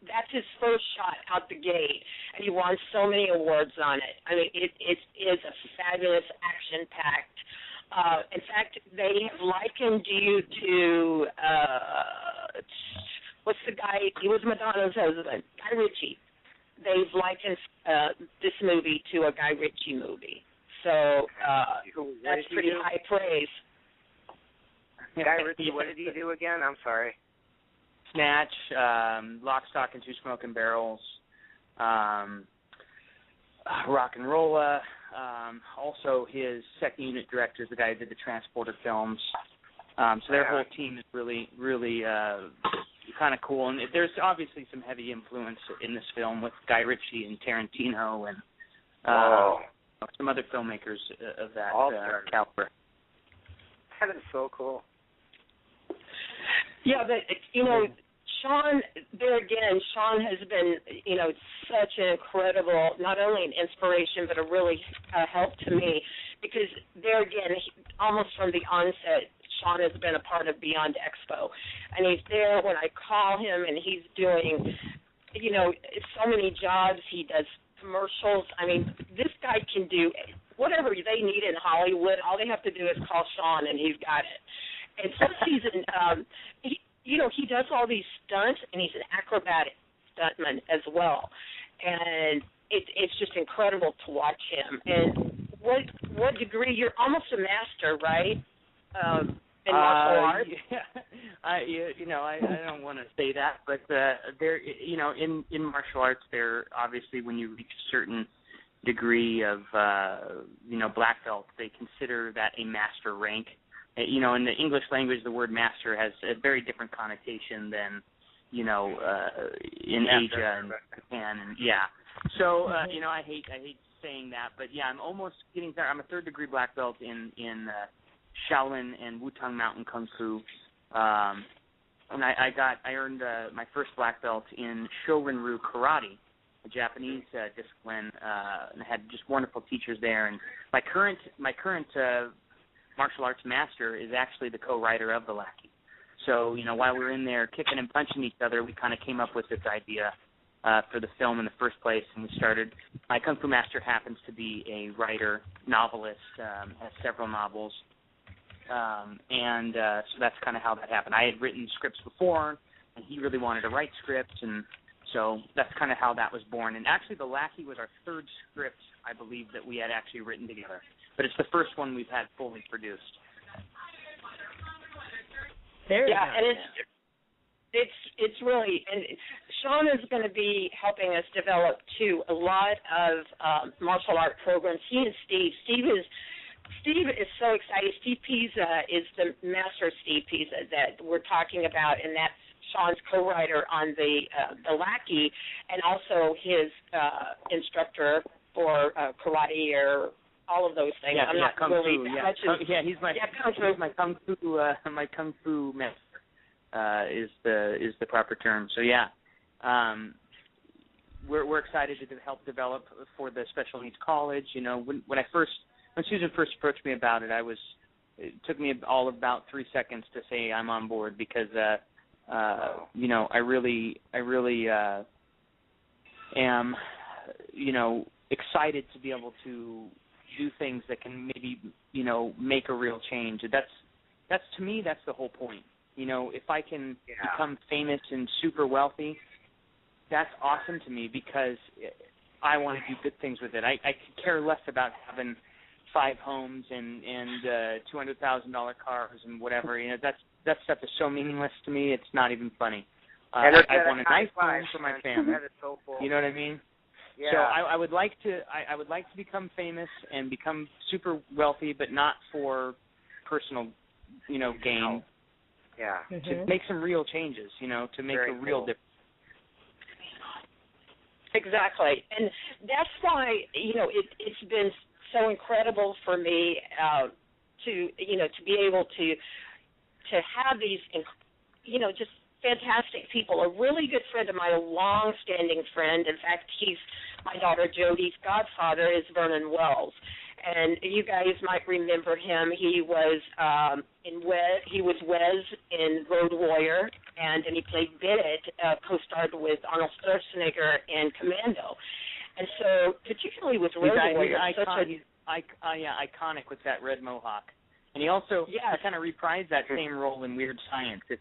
that's his first shot out the gate, and he won so many awards on it. I mean, it is a fabulous, action-packed. In fact, they have likened you to what's the guy? He was Madonna's husband, Guy Ritchie. They've likened this movie to a Guy Ritchie movie. So that's pretty high praise. Guy Ritchie, what did he do again? I'm sorry. Snatch, Lock, Stock, and Two Smoking Barrels, Rock and Rolla. Also, his second unit director is the guy who did the Transporter films. So their whole team is really, really kind of cool. And there's obviously some heavy influence in this film with Guy Ritchie and Tarantino and some other filmmakers of that caliber. That is so cool. Yeah, but Sean, there again, Sean has been, such an incredible, not only an inspiration, but a really help to me, because there again, almost from the onset, Sean has been a part of Beyond Expo, and he's there when I call him, and he's doing, so many jobs. He does commercials. I mean, this guy can do whatever they need in Hollywood. All they have to do is call Sean, and he's got it. And plus, he's he does all these stunts, and he's an acrobatic stuntman as well. And it's just incredible to watch him. And what degree? You're almost a master, right? In martial arts. Yeah. I don't want to say that, but there, in martial arts, there obviously when you reach a certain degree of black belt, they consider that a master rank. In the English language, the word master has a very different connotation than, in Asia and Japan, and So, I hate saying that, but I'm almost getting there. I'm a third-degree black belt in Shaolin and Wutang Mountain Kung Fu, and I earned my first black belt in Shorin-ryu Karate, a Japanese discipline, and I had just wonderful teachers there. And my current martial arts master is actually the co-writer of The Lackey. So, while we're in there kicking and punching each other, we kind of came up with this idea for the film in the first place, and we started. My Kung Fu master happens to be a writer, novelist, has several novels, so that's kind of how that happened. I had written scripts before, and he really wanted to write scripts, and so that's kind of how that was born. And actually, The Lackey was our third script, I believe, that we had actually written together. But it's the first one we've had fully produced. Very nice. And it's really, and Sean is going to be helping us develop too a lot of martial art programs. He and Steve is so excited. Steve Pisa is the master of Steve Pisa that we're talking about, and that's Sean's co-writer on the Lackey, and also his instructor for karate or all of those things. I'm not Kung really Fu, much. He's my Kung Fu master. Is the proper term. So we're excited to help develop for the special needs college. When Susan first approached me about it, it took me all about 3 seconds to say I'm on board, because I really am excited to be able to do things that can maybe make a real change. That's to me, that's the whole point. If I can become famous and super wealthy, that's awesome to me, because I want to do good things with it. I could care less about having 5 homes and $200,000 cars and whatever. That stuff is so meaningless to me. It's not even funny. I want a nice home for my family. That is so cool. You know what I mean? Yeah. So I would like to become famous and become super wealthy, but not for personal, gain. Yeah. To make some real changes, to make a real difference. Exactly, and that's why it's been so incredible for me to be able to have these just fantastic people. A really good friend of mine, a long-standing friend. In fact, he's my daughter Jodi's godfather is Vernon Wells, and you guys might remember him. He was Wes in Road Warrior, and then he played Bennett, co-starred with Arnold Schwarzenegger in Commando. And so, particularly with Road Warrior, he's iconic with that red mohawk. And he also kind of reprised that same role in Weird Science, if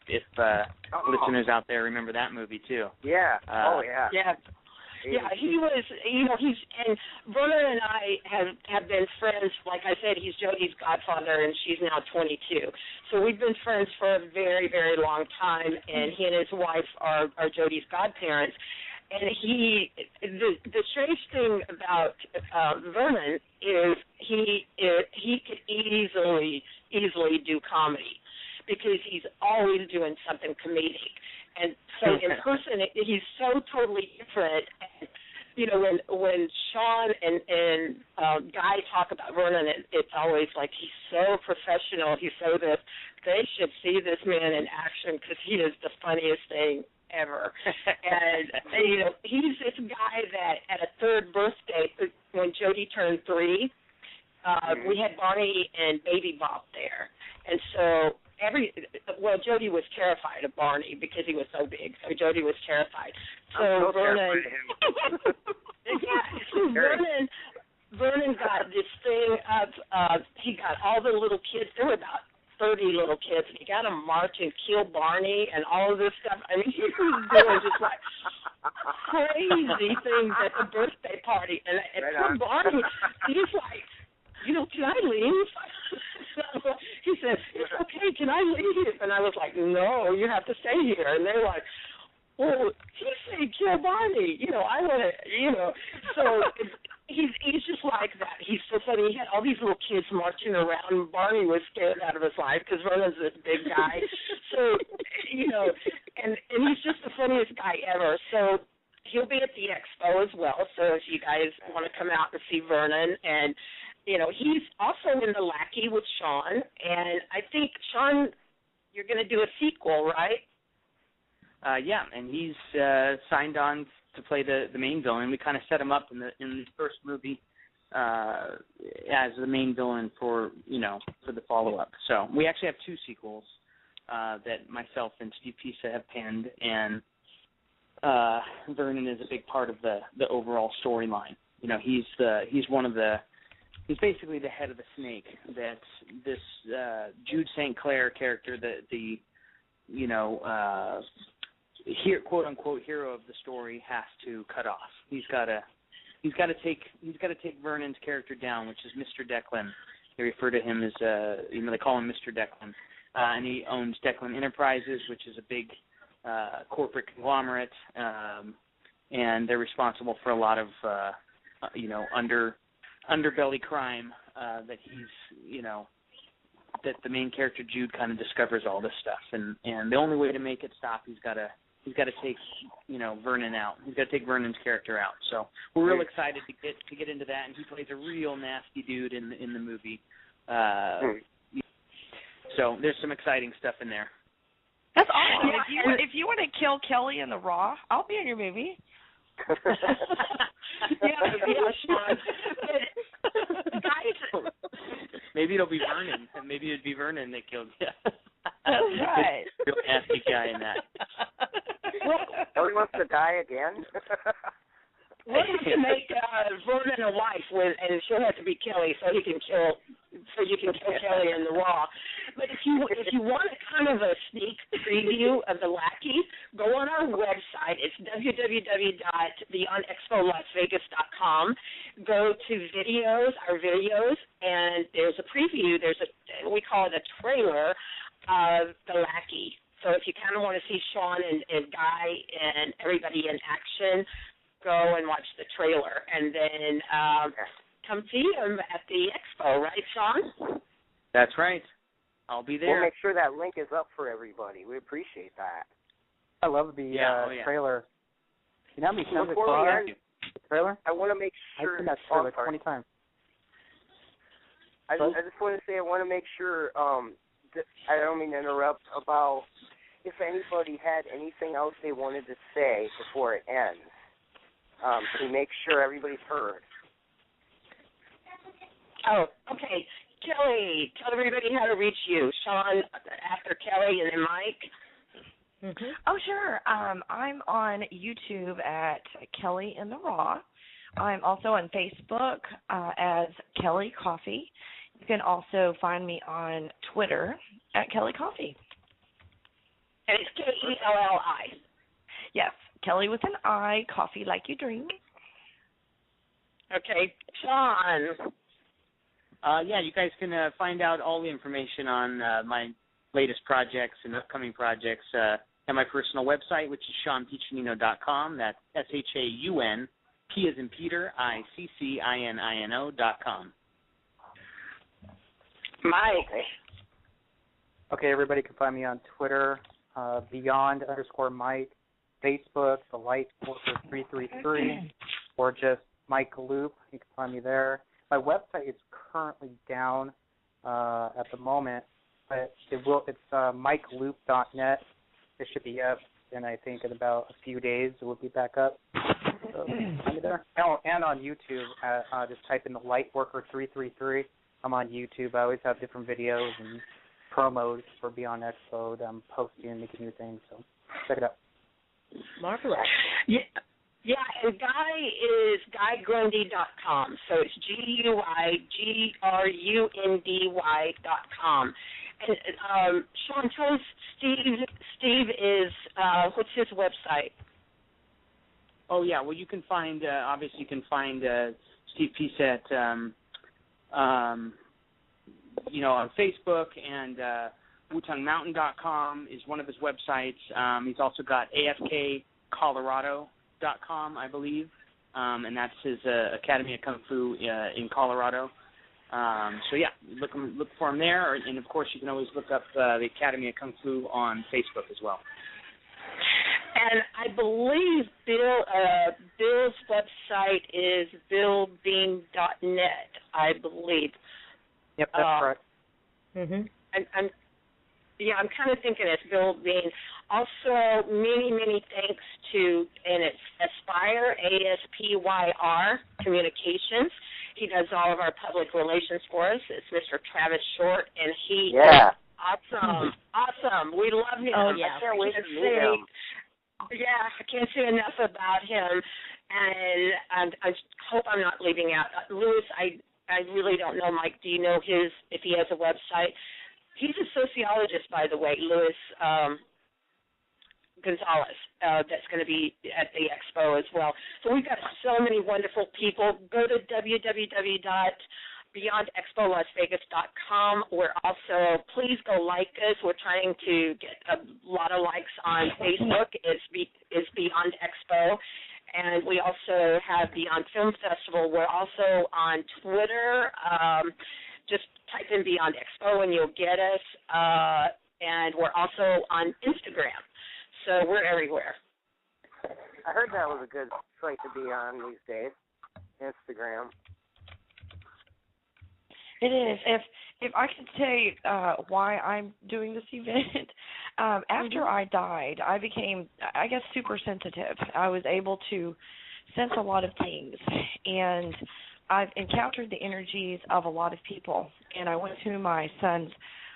listeners out there remember that movie, too. Yeah. Yeah, he was, and Vernon and I have been friends. Like I said, he's Jodie's godfather, and she's now 22. So we've been friends for a very, very long time, and he and his wife are Jodie's godparents. And the strange thing about Vernon is he could easily do comedy because he's always doing something comedic. And so in person, he's so totally different. And, when Sean and Guy talk about Vernon, it's always like he's so professional. He's so this. They should see this man in action because he is the funniest thing ever. And, he's this guy that at a third birthday, when Jodie turned 3, we had Barney and Baby Bop there. And so Jodie was terrified of Barney because he was so big. So Jodie was terrified. So Vernon, Vernon got this thing up. He got all the little kids. There were about 30 little kids. And he got them march and kill Barney and all of this stuff. I mean, he was doing just like crazy things at the birthday party. And poor Barney, he's like, can I leave? He said, it's okay, can I leave? And I was like, no, you have to stay here. And they're like, well, he said kill Barney. I want to, So he's just like that. He's so funny. He had all these little kids marching around, and Barney was scared out of his life because Vernon's this big guy. So, and he's just the funniest guy ever. So he'll be at the expo as well. So if you guys want to come out and see Vernon, and he's also in The Lackey with Sean, and I think, Sean, you're going to do a sequel, right? And he's signed on to play the main villain. We kind of set him up in the first movie as the main villain for the follow-up. So we actually have 2 sequels that myself and Steve Pisa have penned, and Vernon is a big part of the overall storyline. He's basically the head of the snake that this Jude St. Clair character, the quote unquote hero of the story, has to cut off. He's got to take Vernon's character down, which is Mr. Declan. They refer to him as they call him Mr. Declan, and he owns Declan Enterprises, which is a big corporate conglomerate, and they're responsible for a lot of underbelly crime that he's that the main character Jude kind of discovers all this stuff, and the only way to make it stop, he's got to take Vernon out. He's got to take Vernon's character out. So we're real excited to get into that, and he plays a real nasty dude in the movie. So there's some exciting stuff in there. That's awesome. If you want to kill Kelly in the Raw, I'll be in your movie. Sean. Guys, maybe it'll be Vernon. Maybe it'd be Vernon that killed you. That's right. Real nasty guy in that. Nobody wants to die again. We'll have to make Vernon a wife, and she'll have to be Kelly, so you can kill Kelly in the Raw. But if you want a kind of a sneak preview of The Lackey, go on our website. It's www.beyondexpolasvegas.com. Go to our videos, and there's a preview. We call it a trailer of The Lackey. So if you kind of want to see Sean and Guy and everybody in action, go and watch the trailer, and then come see him at the expo, right, Sean? That's right. I'll be there. We'll make sure that link is up for everybody. We appreciate that. I love the trailer. You know how many times I saw the trailer? I want to make sure. I've seen that trailer 20 times. I just want to say I want to make sure, I don't mean to interrupt, about if anybody had anything else they wanted to say before it ends. To make sure everybody's heard. Oh, okay. Kelly, tell everybody how to reach you. Sean after Kelly, and then Mike. Oh, sure. I'm on YouTube at Kelly in the Raw. I'm also on Facebook as Kelly Coffee. You can also find me on Twitter at Kelly Coffee. And it's Kelli. Yes, Kelly with an I, coffee like you drink. Okay, Sean. Yeah, you guys can find out all the information on my latest projects and upcoming projects at my personal website, which is SeanPiccinino.com. That's SHAUN, P as in Peter, ICCININO.com. Mike. Okay, everybody can find me on Twitter, Beyond_Mike, Facebook, The Light Worker 333, or just Mike Loop. You can find me there. My website is currently down at the moment, but it's MikeLoop.net. It should be up, and I think in about a few days it will be back up. So find me there. Oh, and on YouTube, just type in The Light Worker 333. I'm on YouTube. I always have different videos and promos for Beyond Expo that I'm posting and making new things. So check it out. Marvelous. Yeah, and Guy is GuyGrundy.com. So it's GuyGrundy.com. And Sean, tell us, Steve is, what's his website? Oh, yeah, well, you can find, obviously you can find Steve Peace at, on Facebook, and WutongMountain.com is one of his websites. He's also got AFKColorado.com, I believe, and that's his Academy of Kung Fu in Colorado. So, yeah, look for him there, and, of course, you can always look up the Academy of Kung Fu on Facebook as well. And I believe Bill's website is BillBean.net, I believe. Yep, that's correct. I'm kind of thinking it's Bill Bean. Also, many thanks to, and it's Aspire, ASPYR Communications. He does all of our public relations for us. It's Mr. Travis Short, and he is awesome. We love him. Oh, yeah. I can't wait to meet him. Yeah, I can't say enough about him, and I hope I'm not leaving out. Louis, I really don't know, Mike. Do you know if he has a website? He's a sociologist, by the way, Louis Gonzalez, that's going to be at the expo as well. So we've got so many wonderful people. Go to www.beyondexpolasvegas.com. We're also, please go like us. We're trying to get a lot of likes on Facebook. It's Beyond Expo. And we also have Beyond Film Festival. We're also on Twitter. Just type in Beyond Expo and you'll get us. And we're also on Instagram. So we're everywhere. I heard that was a good site to be on these days, Instagram. It is. If I could say why I'm doing this event, after I died, I became, I guess, super sensitive. I was able to sense a lot of things, and I've encountered the energies of a lot of people. And I went to my son's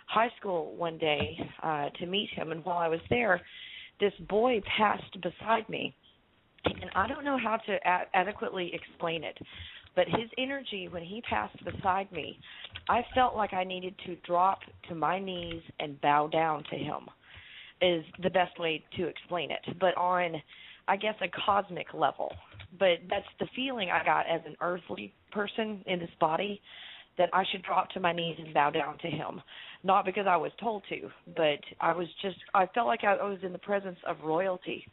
high school one day to meet him, and while I was there, this boy passed beside me, and I don't know how to adequately explain it, but his energy, when he passed beside me, I felt like I needed to drop to my knees and bow down to him, is the best way to explain it, but on, I guess, a cosmic level. But that's the feeling I got as an earthly person in this body, that I should drop to my knees and bow down to him. Not because I was told to, but I felt like I was in the presence of royalty.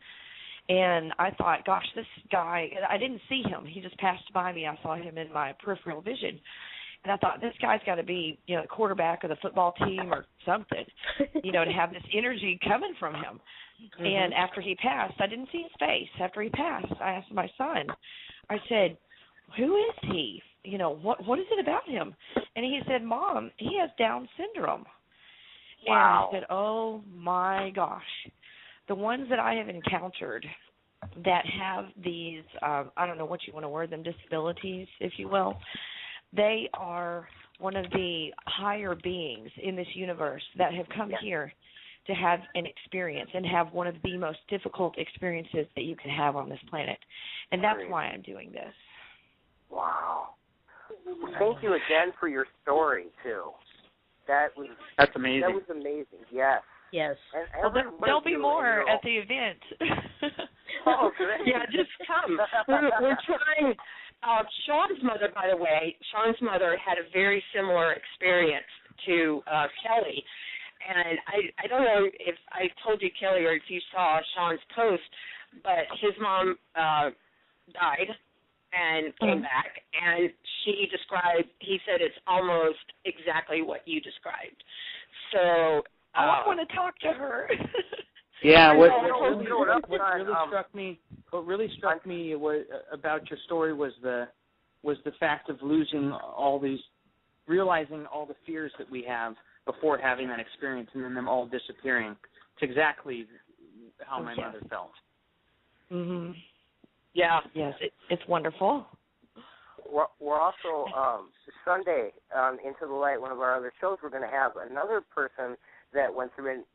And I thought, gosh, this guy, I didn't see him. He just passed by me. I saw him in my peripheral vision. And I thought, this guy's got to be, the quarterback of the football team or something, to have this energy coming from him. Mm-hmm. And after he passed, I didn't see his face. After he passed, I asked my son, I said, who is he? What is it about him? And he said, Mom, he has Down syndrome. Wow. And I said, oh, my gosh. The ones that I have encountered that have these, I don't know what you want to word them, disabilities, if you will, They are one of the higher beings in this universe that have come here to have an experience and have one of the most difficult experiences that you can have on this planet. And that's why I'm doing this. Wow. Thank you again for your story, too. That's amazing. That was amazing, yes. Yes. And there'll be more at the event. Oh, great. Yeah, just come. We're trying. Sean's mother, by the way, Sean's mother had a very similar experience to Kelly. And I don't know if I told you, Kelly, or if you saw Sean's post, but his mom died and came back, and he said it's almost exactly what you described. So I want to talk to her. Yeah, what really struck me about your story was the fact of realizing all the fears that we have before having that experience, and then them all disappearing. It's exactly how my mother felt. Mhm. Yeah. Yes, it's wonderful. We're also Sunday Into the Light, one of our other shows. We're going to have another person that went through an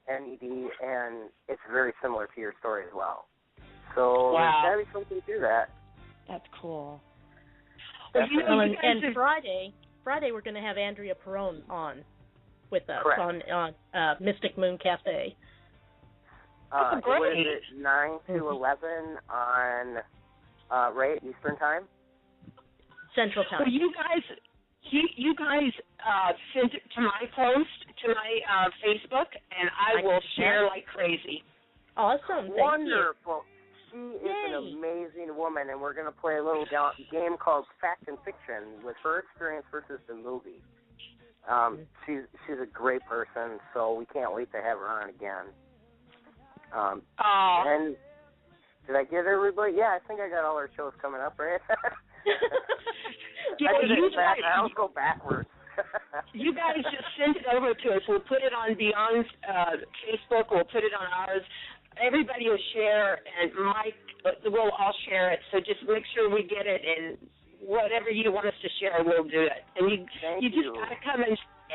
NED, and it's very similar to your story as well. So there's got to be something to that. That's cool. Well, and Friday we're going to have Andrea Perron on with us on Mystic Moon Cafe. What is it, 9 to 11 on right Eastern time? Central time. Well, you guys send it to my post, to my Facebook, and I will share like crazy. Awesome. Wonderful. Thank you. She is an amazing woman, and we're going to play a little game called Fact and Fiction with her experience versus the movie. She's a great person, so we can't wait to have her on again. And did I get everybody? Yeah, I think I got all our shows coming up, right? I'll go backwards. You guys just send it over to us. We'll put it on Beyond's Facebook. We'll put it on ours. Everybody will share, and Mike, we'll all share it. So just make sure we get it, and whatever you want us to share, we'll do it. And you just got to come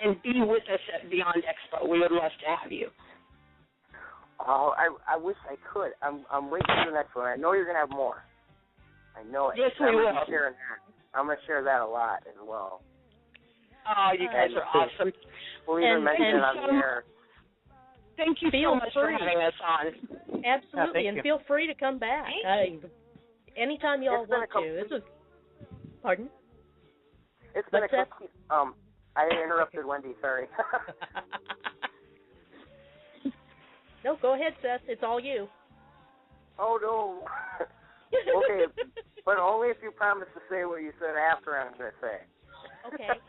and be with us at Beyond Expo. We would love to have you. Oh, I wish I could. I'm waiting for the next one. I know you're gonna have more. I know it. Yes, we will. I'm gonna share that a lot as well. Oh, you guys are awesome. We'll even mention it on the air. Thank you so much for having us on. Absolutely, and feel free to come back. Anytime you all want to. Pardon? It's been I interrupted Wendy. Sorry. No, go ahead, Seth. It's all you. Oh, no. Okay, but only if you promise to say what you said after I'm going to say. Okay.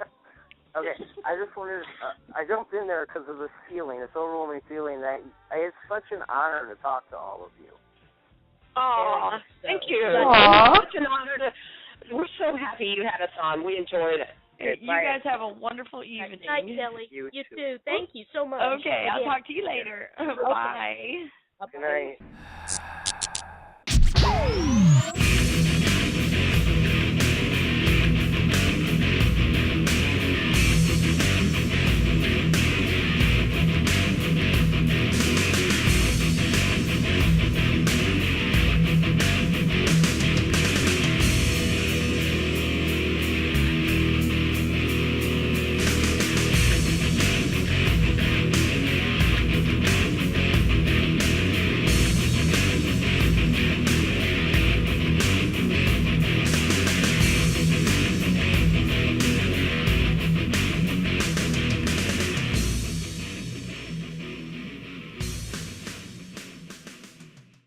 Okay, I just wanted I jumped in there because of this feeling, this overwhelming feeling that it's such an honor to talk to all of you. Oh, thank you. Aww. It's such an honor we're so happy you had us on. We enjoyed it. You guys have a wonderful evening. Night, Kelly. You too. Thank you so much. Okay, I'll talk to you later. Bye. Good night.